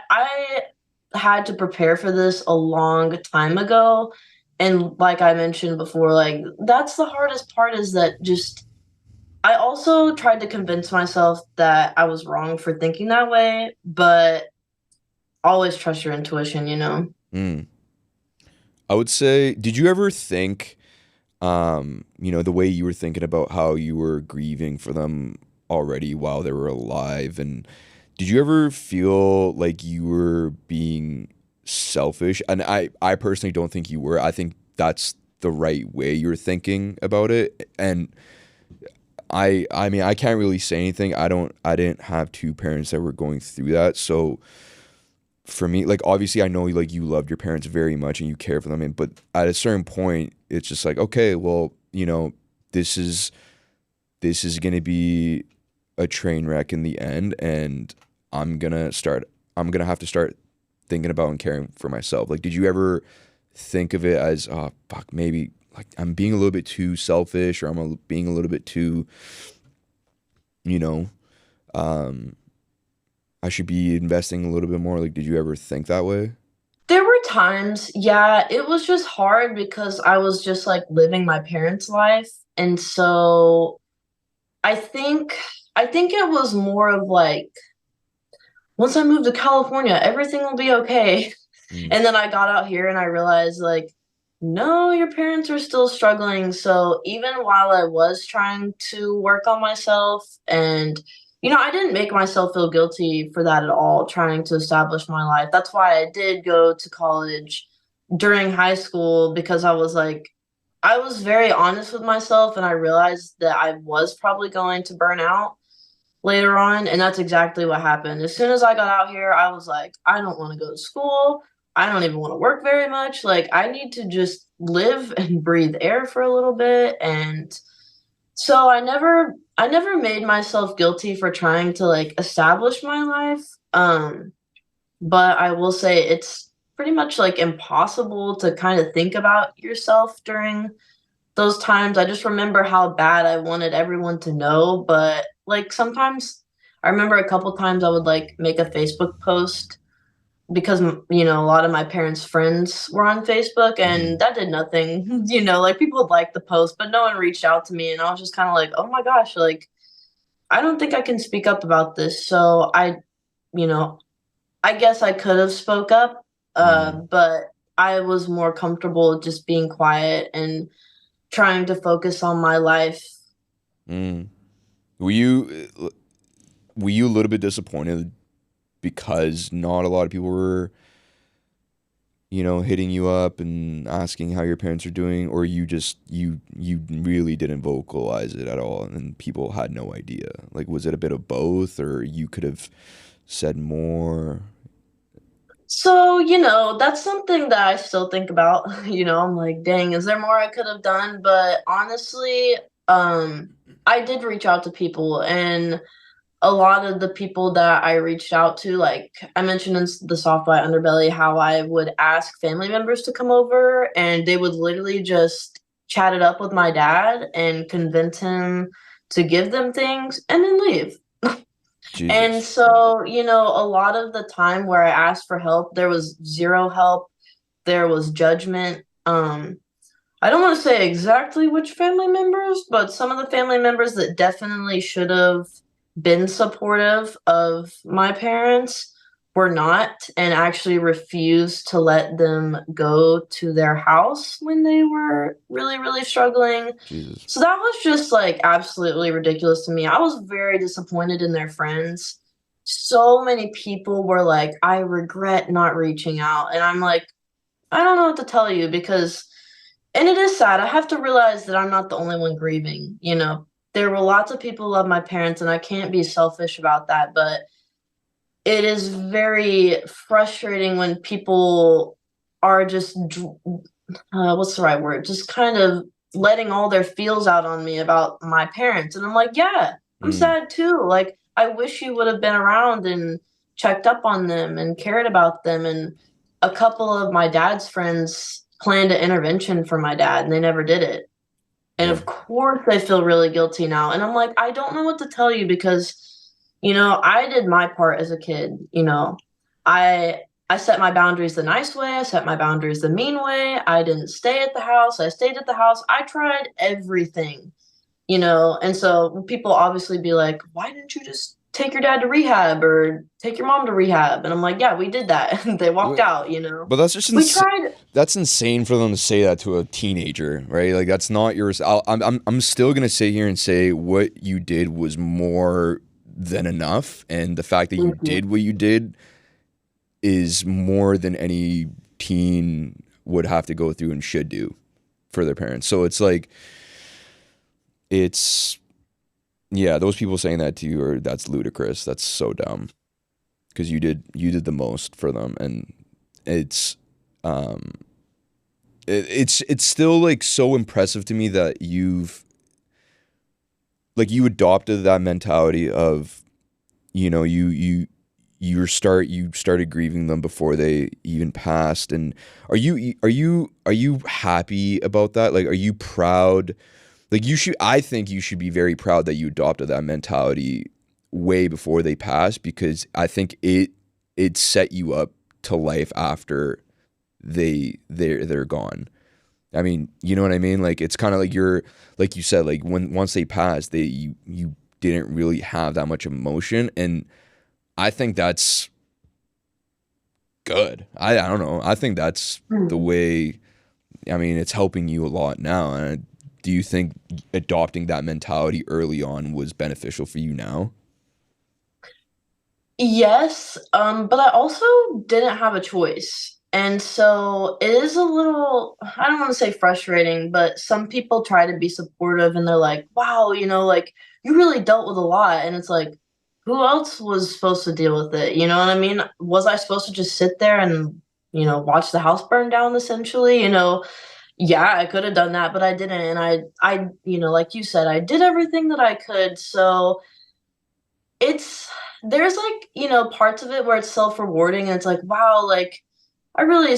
had to prepare for this a long time ago. And like I mentioned before, like that's the hardest part, is that just I also tried to convince myself that I was wrong for thinking that way, but always trust your intuition, you know? Mm. I would say, did you ever think, you know, the way you were thinking about how you were grieving for them already while they were alive, and did you ever feel like you were being selfish? And I personally don't think you were. I think that's the right way you're thinking about it. And I mean, I can't really say anything. I didn't have two parents that were going through that. So for me, like obviously I know like you loved your parents very much and you care for them, but at a certain point it's just like, okay, well, you know, this is this is going to be a train wreck in the end, and I'm going to have to start thinking about and caring for myself. Like did you ever think of it as, oh fuck, maybe like I'm being a little bit too selfish, or being a little bit too, you know, um I should be investing a little bit more? Like did you ever think that way? There were times, yeah, it was just hard because I was just like living my parents' life. And so I think I think it was more of like, once I move to California, everything will be okay. Mm, And then I got out here and I realized like no, your parents are still struggling. So even while I was trying to work on myself and I didn't make myself feel guilty for that at all, trying to establish my life. That's why I did go to college during high school because I was very honest with myself and I realized that I was probably going to burn out later on. And that's exactly what happened. As soon as I got out here, I was like, I don't want to go to school. I don't even want to work very much. Like, I need to just live and breathe air for a little bit. And so I never made myself guilty for trying to like establish my life. But I will say it's pretty much like impossible to kind of think about yourself during those times. I just remember how bad I wanted everyone to know, but like sometimes I remember a couple times I would like make a Facebook post because a lot of my parents' friends were on Facebook Mm-hmm. and that did nothing. Like people would like the post, but no one reached out to me and I was just kind of like, "Oh my gosh, like I don't think I can speak up about this." So you know, I guess I could have spoke up, Mm-hmm. but I was more comfortable just being quiet and trying to focus on my life. Mm. Were you were you a little bit disappointed because not a lot of people were, hitting you up and asking how your parents are doing, or you really didn't vocalize it at all and people had no idea? Like, was it a bit of both, or you could have said more? So, that's something that I still think about. I'm like, dang, is there more I could have done? But honestly, I did reach out to people, and a lot of the people that I reached out to, like I mentioned in the Soft White Underbelly, how I would ask family members to come over, and they would literally just chat it up with my dad and convince him to give them things and then leave. And Jesus. so, a lot of the time where I asked for help, there was zero help. There was judgment. I don't want to say exactly which family members, but some of the family members that definitely should have been supportive of my parents were not and actually refused to let them go to their house when they were really, really struggling. Jesus. So that was just like absolutely ridiculous to me. I was very disappointed in their friends. So many people were like, I regret not reaching out. And I'm like, I don't know what to tell you because and it is sad. I have to realize that I'm not the only one grieving. There were lots of people who love my parents, and I can't be selfish about that, but it is very frustrating when people are just, what's the right word? Just kind of letting all their feels out on me about my parents. And I'm like, yeah, I'm Mm. sad too. Like, I wish you would have been around and checked up on them and cared about them. And a couple of my dad's friends planned an intervention for my dad, and they never did it. And Yeah. of course, I feel really guilty now. And I'm like, I don't know what to tell you because, I did my part as a kid. I set my boundaries the nice way. I set my boundaries the mean way. I didn't stay at the house. I stayed at the house. I tried everything. And so people obviously be like, why didn't you just take your dad to rehab or take your mom to rehab? And I'm like, yeah, we did that. And they walked out. But that's just We tried. that's insane for them to say that to a teenager, right? Like, that's not yours. I'm still gonna sit here and say what you did was more than enough, and the fact that you Mhm. did what you did is more than any teen would have to go through and should do for their parents. So it's like, it's yeah, those people saying that to you are that's ludicrous. That's so dumb because you did the most for them, and it's um it's still like so impressive to me that you adopted that mentality of, you started grieving them before they even passed. And are you happy about that? Like, are you proud? Like, I think you should be very proud that you adopted that mentality way before they passed, because I think it set you up to life after they're gone. I mean, you know what I mean? Like, it's kind of like like you said, like, once they passed, you didn't really have that much emotion, and I think that's good. I don't know. I think that's the Mhm. way I mean, it's helping you a lot now. And do you think adopting that mentality early on was beneficial for you now? Yes, but I also didn't have a choice. And so it is a little, I don't want to say frustrating, but some people try to be supportive and they're like, wow, like you really dealt with a lot. And it's like, who else was supposed to deal with it? You know what I mean? Was I supposed to just sit there and, watch the house burn down essentially? Yeah, I could have done that, but I didn't. And like you said, I did everything that I could. So, it's there's like, parts of it where it's self-rewarding and it's like, wow, like I really,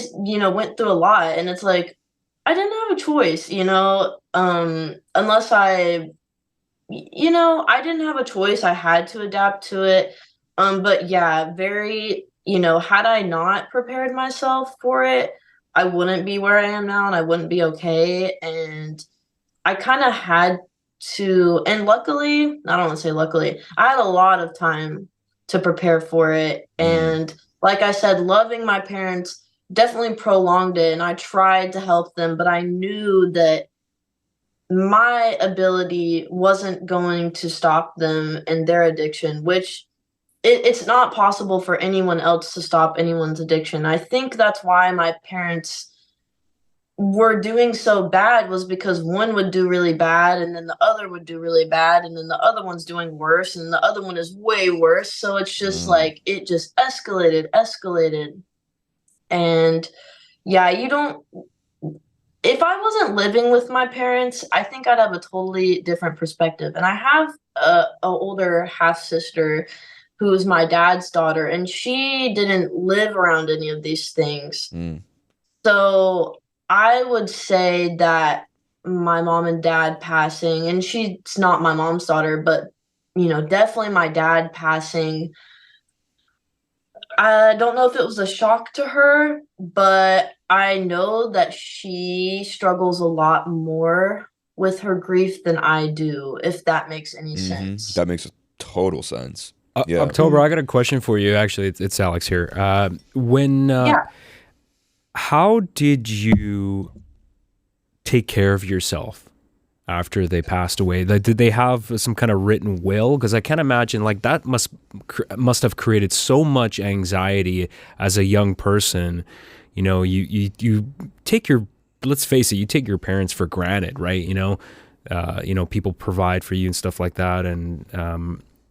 went through a lot and it's like I didn't have a choice, unless I didn't have a choice. I had to adapt to it. But yeah, very, had I not prepared myself for it, I wouldn't be where I am now and I wouldn't be okay. And I kind of had to, and luckily, I don't want to say luckily, I had a lot of time to prepare for it. Mm, And like I said, loving my parents definitely prolonged it. And I tried to help them, but I knew that my ability wasn't going to stop them in their addiction, which it's not possible for anyone else to stop anyone's addiction. I think that's why my parents were doing so bad was because one would do really bad and then the other would do really bad and then the other one's doing worse and the other one is way worse. So it's just mm, like it just escalated. And yeah, you don't if I wasn't living with my parents, I think I'd have a totally different perspective. And I have a older half sister who's my dad's daughter, and she didn't live around any of these things. mm, So I would say that my mom and dad passing, and she's not my mom's daughter, but definitely my dad passing. I don't know if it was a shock to her, but I know that she struggles a lot more with her grief than I do, if that makes any sense. that makes total sense. Yeah. October, I got a question for you. Actually, it's Alex here. When Yeah. how did you take care of yourself after they passed away? Like, did they have some kind of written will? Because I can't imagine like that must have created so much anxiety as a young person. You take your let's face it, you take your parents for granted, right? People provide for you and stuff like that, and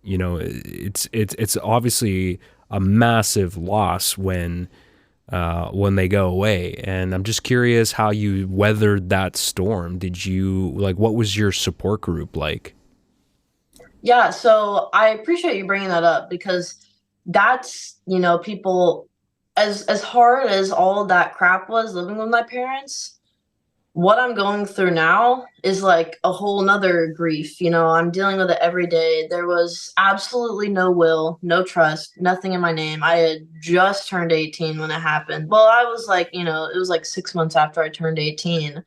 it's obviously a massive loss when they go away. And I'm just curious how you weathered that storm. Did you like what was your support group like? Yeah, so I appreciate you bringing that up because that's, people as hard as all that crap was living with my parents, what I'm going through now is like a whole nother grief. I'm dealing with it every day. There was absolutely no will, no trust, nothing in my name. I had just turned 18 when it happened. Well, I was like, it was like 6 months after I turned 18.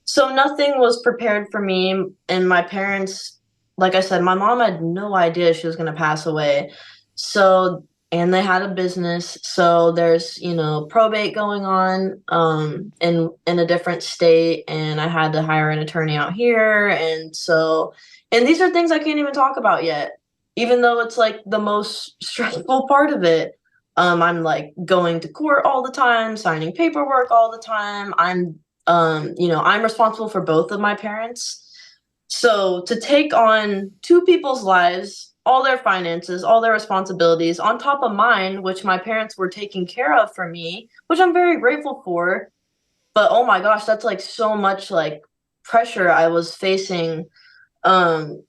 So nothing was prepared for me. And my parents, like I said, my mom had no idea she was going to pass away. So, and they had a business. So there's, probate going on in a different state. And I had to hire an attorney out here. And so, and these are things I can't even talk about yet, even though it's like the most stressful part of it. I'm like going to court all the time, signing paperwork all the time. I'm responsible for both of my parents. So to take on two people's lives, all their finances, all their responsibilities on top of mine, which my parents were taking care of for me, which I'm very grateful for. But oh my gosh, that's like so much like pressure I was facing. Um,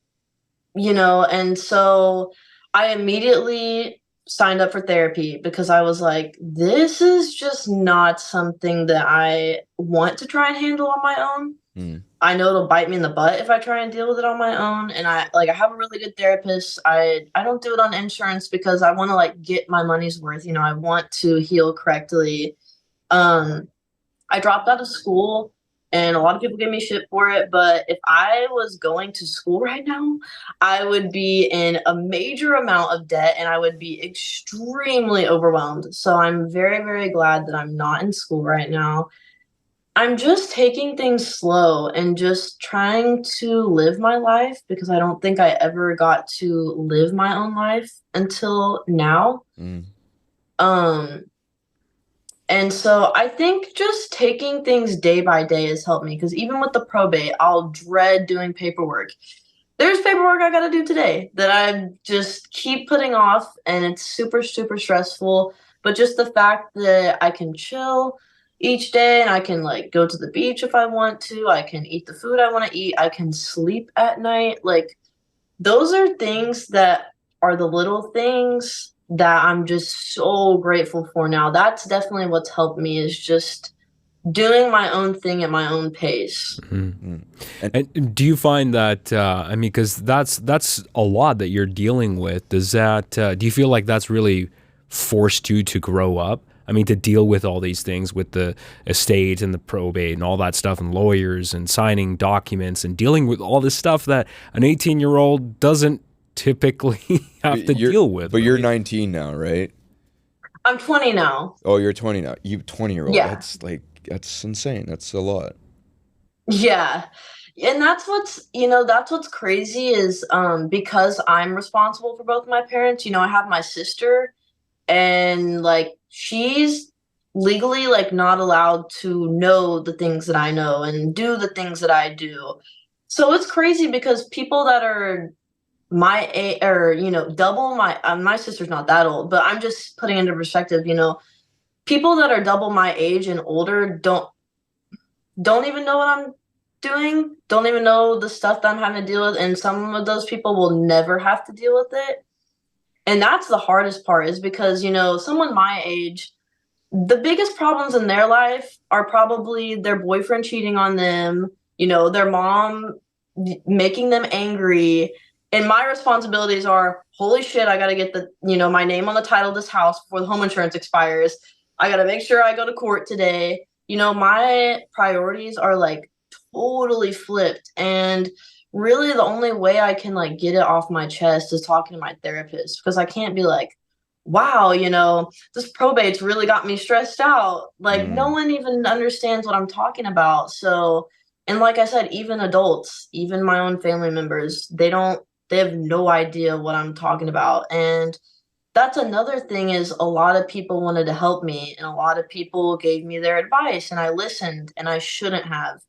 and so I immediately signed up for therapy because I was like, this is just not something that I want to try and handle on my own. Mm, I know it'll bite me in the butt if I try and deal with it on my own. And I have a really good therapist. I don't do it on insurance because I want to like get my money's worth. I want to heal correctly. Um, I dropped out of school and a lot of people give me shit for it, but if I was going to school right now, I would be in a major amount of debt and I would be extremely overwhelmed. So I'm very, very glad that I'm not in school right now. I'm just taking things slow and just trying to live my life because I don't think I ever got to live my own life until now. Mm, Um, and so I think just taking things day by day has helped me because even with the probate, I'll dread doing paperwork. There's paperwork I gotta do today that I just keep putting off, and it's super, super stressful. But just the fact that I can chill each day and I can like go to the beach if I want to, I can eat the food I want to eat, I can sleep at night. Like, those are things that are the little things that I'm just so grateful for now. That's definitely what's helped me is just doing my own thing at my own pace. mm. And And do you find that I mean, because that's a lot that you're dealing with. Does that do you feel like that's really forced you to grow up? I mean, to deal with all these things with the estate and the probate and all that stuff, and lawyers and signing documents and dealing with all this stuff that an 18-year-old doesn't typically have to you're, deal with, but you're right? 19 now, right? I'm 20 now. Oh, you're 20 now. You 20-year-old. Yeah. That's insane. That's a lot. Yeah. And that's what's crazy is because I'm responsible for both my parents, I have my sister and like she's legally like not allowed to know the things that I know and do the things that I do. So it's crazy because people that are my age or double my sister's not that old, but I'm just putting into perspective, people that are double my age and older don't even know what I'm doing, don't even know the stuff that I'm having to deal with, and some of those people will never have to deal with it. And that's the hardest part is because, someone my age, the biggest problems in their life are probably their boyfriend cheating on them, their mom making them angry. And my responsibilities are, holy shit, I got to get my name on the title of this house before the home insurance expires. I got to make sure I go to court today. My priorities are like totally flipped. And really the only way I can like get it off my chest is talking to my therapist because I can't be like, wow, this probate's really got me stressed out. Like, no Mm, one even understands what I'm talking about. So, and like I said, even adults, even my own family members, they have no idea what I'm talking about. And that's another thing is a lot of people wanted to help me and a lot of people gave me their advice and I listened and I shouldn't have.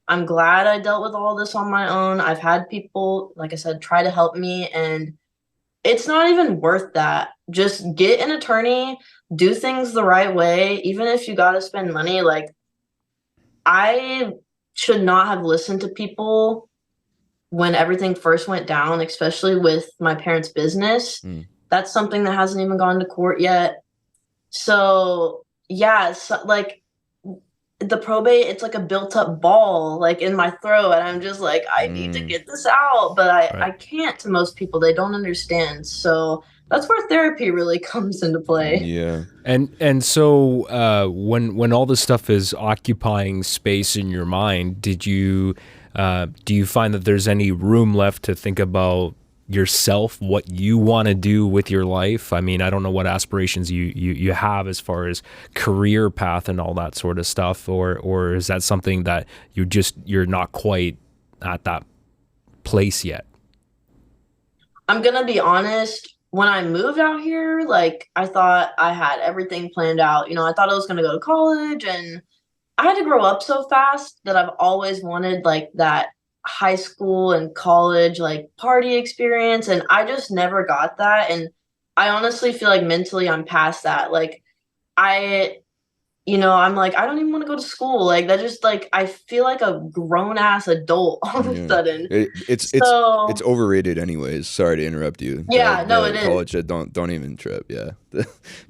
I'm glad I dealt with all this on my own. I've had people, like I said, try to help me and it's not even worth that. Just get an attorney, do things the right way, even if you got to spend money. Like, I should not have listened to people when everything first went down, especially with my parents' business. mm. That's something that hasn't even gone to court yet. So, yeah, so, like the probate, it's like a built up ball like in my throat, and I'm just like, I need to Mm, get this out, but I Right. can't. To most people, they don't understand. So that's where therapy really comes into play. yeah. And so when all this stuff is occupying space in your mind, do you find that there's any room left to think about yourself, what you want to do with your life? I mean, I don't know what aspirations you have as far as career path and all that sort of stuff, or is that something that you're not quite at that place yet? I'm gonna be honest. When I moved out here, like I thought I had everything planned out. I thought I was gonna go to college and I had to grow up so fast that I've always wanted like that high school and college like party experience and I just never got that and I honestly feel like mentally I'm past that. Like I I'm like I don't even want to go to school. Like that just like I feel like a grown ass adult all of a Yeah. sudden. It's So, overrated anyways. Sorry to interrupt you. yeah, no it The is. college shit, don't even trip. Yeah.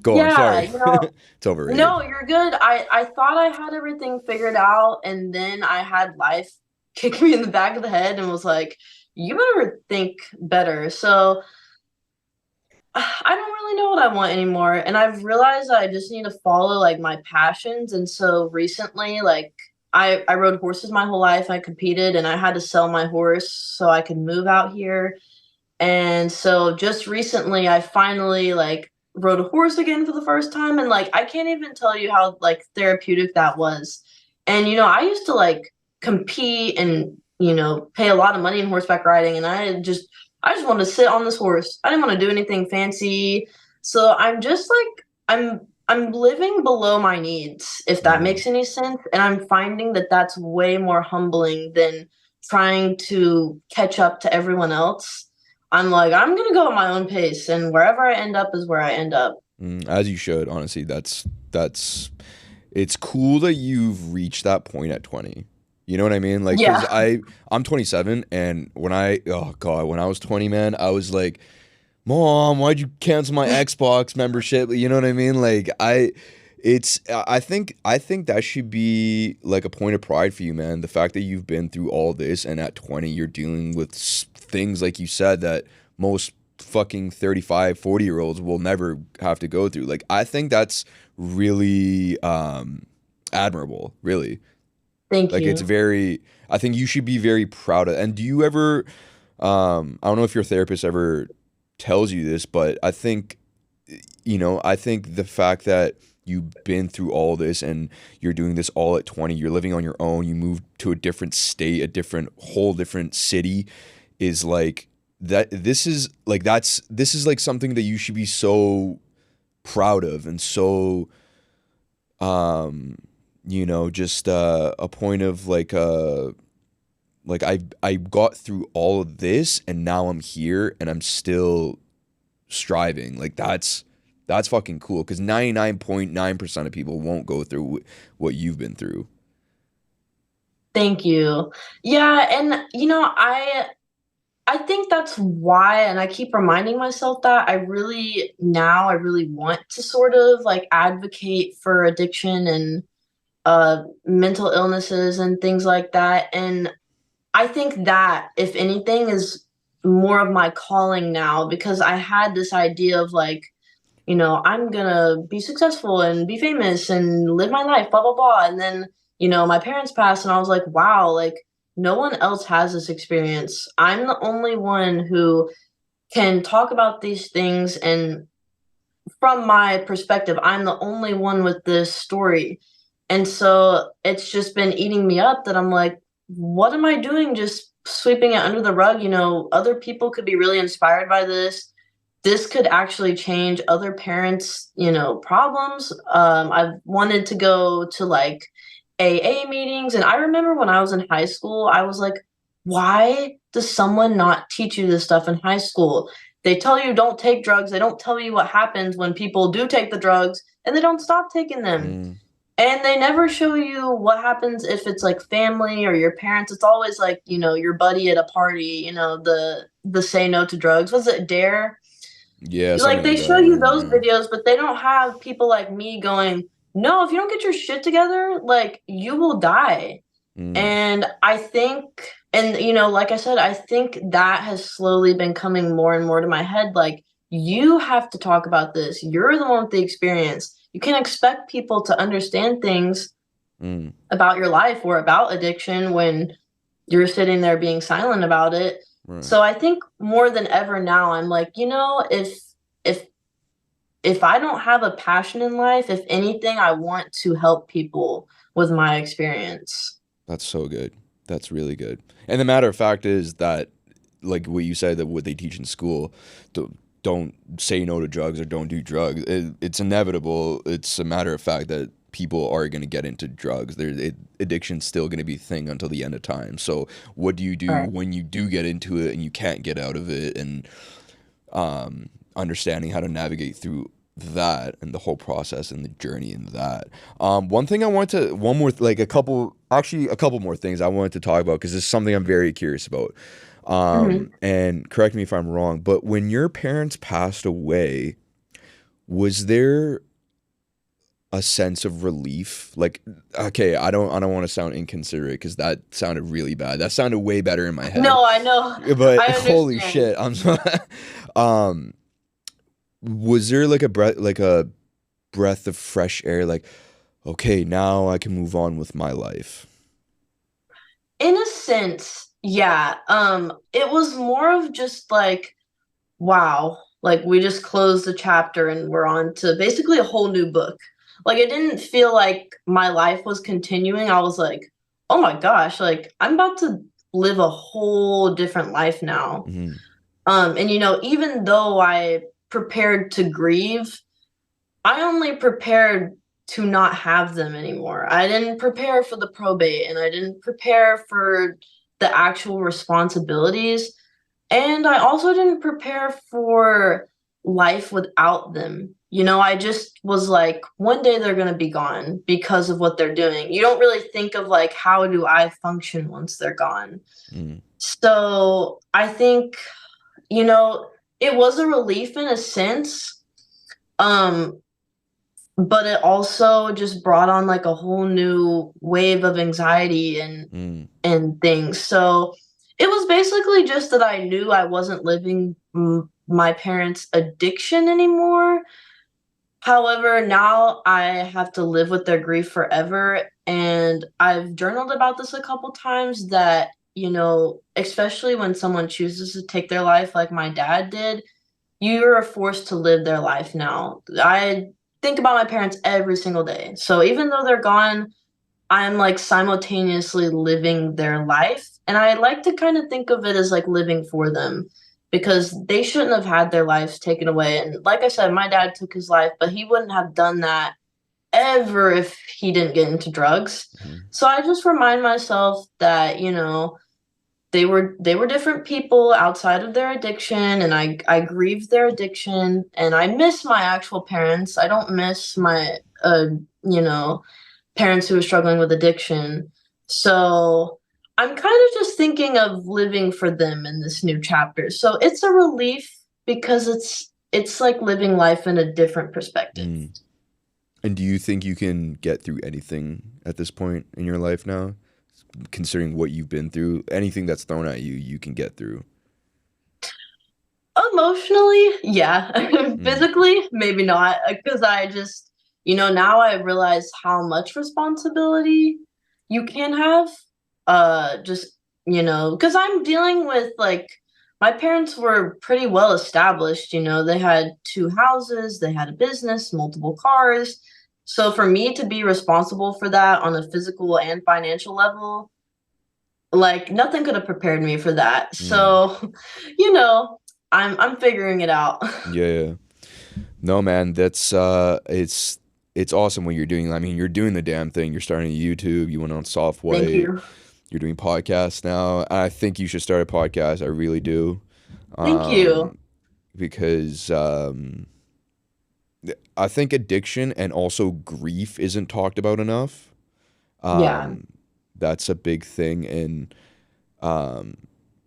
Go on. Yeah, Sorry. It's overrated. no, you're good. I thought I had everything figured out, and then I had life kick me in the back of the head and was like, "You better think better." So I don't really know what I want anymore, and I've realized that I just need to follow like my passions. And so recently, like I rode horses my whole life. I competed, and I had to sell my horse so I could move out here. And so just recently I finally like rode a horse again for the first time and like I can't even tell you how like therapeutic that was. And I used to like compete and pay a lot of money in horseback riding, and I just wanted to sit on this horse. I didn't want to do anything fancy. So I'm just like I'm living below my needs, if that Mm. makes any sense. And I'm finding that that's way more humbling than trying to catch up to everyone else. I'm like, I'm gonna go at my own pace, and wherever I end up is where I end up. As you should, honestly. That's it's cool that you've reached that point at 20. You know what I mean? Like, cause Yeah. I'm 27, and oh God, when I was 20, man, I was like, Mom, why'd you cancel my Xbox membership? You know what I mean? Like, I think that should be like a point of pride for you, man. The fact that you've been through all this, and at 20 you're dealing with things like you said that most fucking 35, 40 year olds will never have to go through. Like, I think that's really admirable, really. Thank Like, it's you. very, I think you should be very proud of. And do you ever, I don't know if your therapist ever tells you this, but I think the fact that you've been through all this and you're doing this all at 20, you're living on your own, you moved to a different state, whole different city, is like that. This is like something that you should be so proud of, and so, um, just a point of like I got through all of this, and now I'm here and I'm still striving. Like, that's fucking cool, because 99.9% of people won't go through what you've been through. Thank you. Yeah, and I think that's why, and I keep reminding myself that I really want to sort of like advocate for addiction and mental illnesses and things like that. And I think that, if anything, is more of my calling now, because I had this idea of like, I'm gonna be successful and be famous and live my life, blah, blah, blah. And then, my parents passed, and I was like, wow, like, no one else has this experience. I'm the only one who can talk about these things. And from my perspective, I'm the only one with this story. And so it's just been eating me up that I'm like, what am I doing just sweeping it under the rug? Other people could be really inspired by this. This could actually change other parents, problems. I've wanted to go to like AA meetings. And I remember when I was in high school, I was like, why does someone not teach you this stuff in high school? They tell you don't take drugs. They don't tell you what happens when people do take the drugs and they don't stop taking them. Mm, And they never show you what happens if it's like family or your parents. It's always like, your buddy at a party, the say no to drugs. Was it Dare? yeah, Like something they like show that. you Yeah, those yeah. videos, but they don't have people like me going, no, if you don't get your shit together, like you will die. Mm, And I think, and like I said, I think that has slowly been coming more and more to my head. Like, you have to talk about this. You're the one with the experience. You can't expect people to understand things mm, about your life or about addiction when you're sitting there being silent about it. right. So I think more than ever now, I'm like, if if I don't have a passion in life, if anything, I want to help people with my experience. That's so good. That's really good. And the matter of fact is that, like what you said, that what they teach in school, don't say no to drugs or don't do drugs. It's inevitable. It's a matter of fact that people are going to get into drugs. Addiction's still going to be a thing until the end of time. So what do you do Right. when you do get into it and you can't get out of it? And understanding how to navigate through that and the whole process and the journey in that. One thing I want to, one more, like a couple more things I wanted to talk about, because this is something I'm very curious about. Mhm. And correct me if I'm wrong, but when your parents passed away, was there a sense of relief? Like, okay, I don't want to sound inconsiderate, because that sounded really bad. That sounded way better in my head. No, I know. But I holy understand. shit, I'm so, um was there like a breath of fresh air, like, okay, now I can move on with my life? In a sense, yeah. It was more of just like, wow, like we just closed the chapter and we're on to basically a whole new book. Like it didn't feel like my life was continuing. I was like, oh my gosh, like I'm about to live a whole different life now. Mm-hmm. And even though I prepared to grieve, I only prepared to not have them anymore. I didn't prepare for the probate and I didn't prepare for the actual responsibilities. And I also didn't prepare for life without them. I just was like, one day they're going to be gone because of what they're doing. You don't really think of like, how do I function once they're gone? Mm-hmm. So I think, you know, it was a relief in a sense. Um, but it also just brought on like a whole new wave of anxiety and things. So it was basically just that I knew I wasn't living my parents' addiction anymore. However, now I have to live with their grief forever. And I've journaled about this a couple times that, especially when someone chooses to take their life, like my dad did, you are forced to live their life now. I think about my parents every single day. So even though they're gone, I'm like simultaneously living their life. And I like to kind of think of it as like living for them because they shouldn't have had their lives taken away. And like I said, my dad took his life, but he wouldn't have done that ever if he didn't get into drugs. Mm-hmm. So I just remind myself that, they were different people outside of their addiction, and I grieved their addiction, and I miss my actual parents. I don't miss my you know parents who are struggling with addiction. So I'm kind of just thinking of living for them in this new chapter. So it's a relief because it's like living life in a different perspective. Mm. And do you think you can get through anything at this point in your life now? Considering what you've been through, anything that's thrown at you, you can get through. Emotionally, yeah. Mm. Physically, maybe not, because I just, now I realize how much responsibility you can have. Just, because I'm dealing with like my parents were pretty well established, they had two houses, they had a business, multiple cars. So for me to be responsible for that on a physical and financial level, like nothing could have prepared me for that. Mm. So, you know, I'm figuring it out. Yeah, yeah. No, man, that's it's awesome what you're doing. I mean, you're doing the damn thing. You're starting a YouTube. You went on Soft Thank White. you. You're doing podcasts now. I think you should start a podcast. I really do. Thank you. Um, because I think addiction and also grief isn't talked about enough. Yeah. Um, that's a big thing. And um,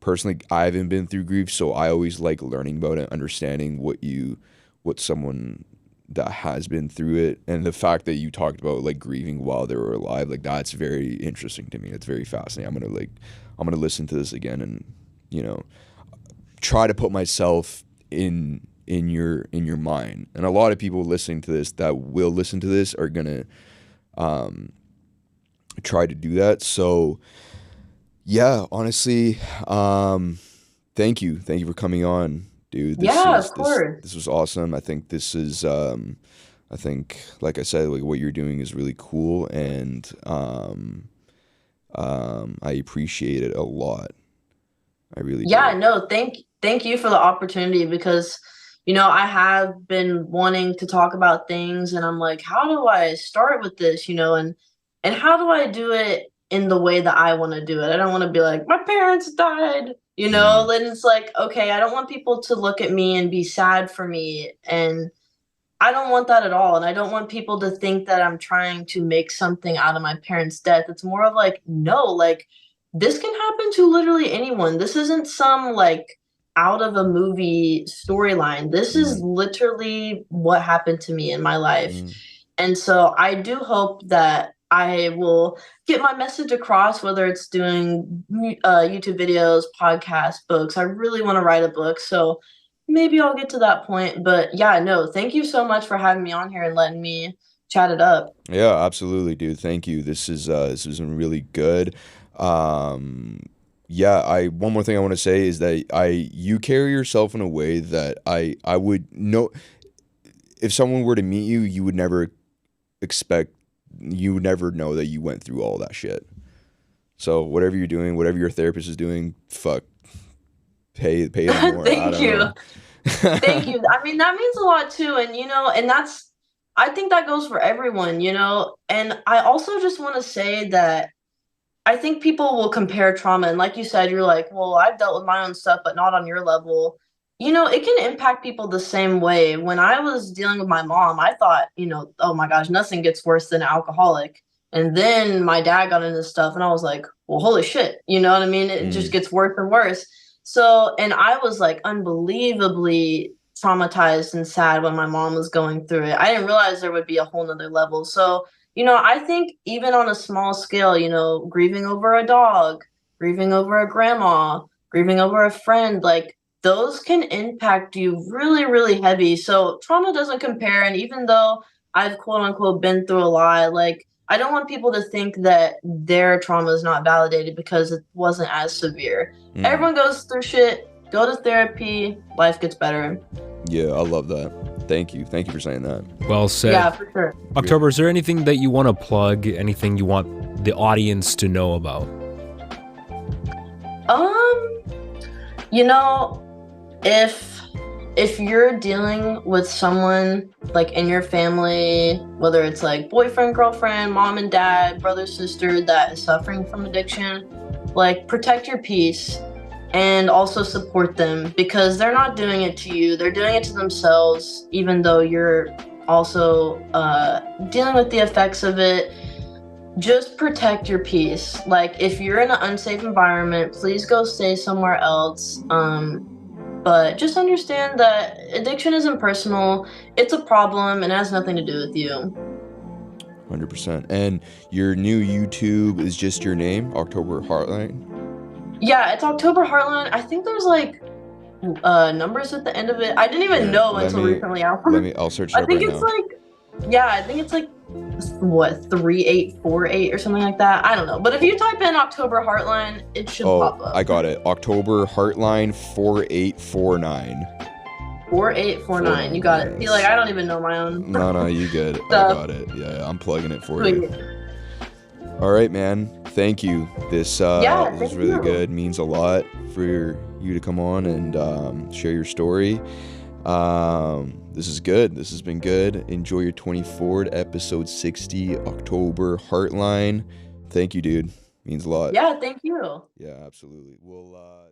personally, I haven't been through grief, so I always like learning about it, understanding what someone that has been through it, and the fact that you talked about like grieving while they were alive, like that's very interesting to me. It's very fascinating. I'm gonna listen to this again and you know try to put myself in your mind. And a lot of people listening to this that will listen to this are gonna um, try to do that. So yeah, honestly, thank you for coming on, dude. This Yeah, is of this course. this was awesome. I think this is I think like I said, like what you're doing is really cool, and I appreciate it a lot. I really Yeah, do. no, thank you for the opportunity because I have been wanting to talk about things and I'm like, how do I start with this, and how do I do it in the way that I want to do it? I don't want to be like, my parents died, Mm, then it's like, okay, I don't want people to look at me and be sad for me, and I don't want that at all. And I don't want people to think that I'm trying to make something out of my parents' death. It's more of like, no, like this can happen to literally anyone. This isn't some like out of a movie storyline. This is mm, literally what happened to me in my life. mm. And so I do hope that I will get my message across, whether it's doing YouTube videos, podcasts, books. I really want to write a book. So maybe I'll get to that point. But yeah, no, thank you so much for having me on here and letting me chat it up. Yeah, absolutely, dude. Thank you. This is really good. Um, yeah, I one more thing I want to say is that you carry yourself in a way that I would know if someone were to meet you, you would never expect, you never know that you went through all that shit. So whatever you're doing, whatever your therapist is doing, fuck, pay them more. I Thank don't you. know. Thank you. I mean, that means a lot too. And, and I think that goes for everyone, And I also just want to say that I think people will compare trauma. And like you said, you're like, well, I've dealt with my own stuff, but not on your level. It can impact people the same way. When I was dealing with my mom, I thought, oh my gosh, nothing gets worse than an alcoholic. And then my dad got into stuff, and I was like, well, holy shit. You know what I mean? It just gets worse and worse. So, and I was like unbelievably traumatized and sad when my mom was going through it. I didn't realize there would be a whole nother level. So, I think even on a small scale, grieving over a dog, grieving over a grandma, grieving over a friend, like those can impact you really, really heavy. So trauma doesn't compare. And even though I've quote unquote been through a lot, like I don't want people to think that their trauma is not validated because it wasn't as severe. Everyone goes through shit. Go to therapy. Life gets better. Yeah, I love that. Thank you. Thank you for saying that. Well said. Yeah, for sure. October, is there anything that you want to plug? Anything you want the audience to know about? If you're dealing with someone like in your family, whether it's like boyfriend, girlfriend, mom and dad, brother, sister that is suffering from addiction, like protect your peace and also support them because they're not doing it to you. They're doing it to themselves, even though you're also dealing with the effects of it. Just protect your peace. Like if you're in an unsafe environment, please go stay somewhere else. But just understand that addiction isn't personal. It's a problem and it has nothing to do with you. 100%. And your new YouTube is just your name, October Hartline? Yeah, it's October Hartline. I think there's like numbers at the end of it. I didn't even know until recently. I'll search it up right now. I think it's like what 3848 or something like that. I don't know, but if you type in October Hartline, it should pop up. I got it. October Hartline 4849. 4849. You got it. See, like I don't even know my own. No, you good. I got it. Yeah, I'm plugging it for you. All right, man. Thank you. This was really good. Means a lot for you to come on and share your story. This is good. This has been good. Enjoy your 24th episode 60, October Hartline. Thank you, dude. Means a lot. Yeah, thank you. Yeah, absolutely. Well,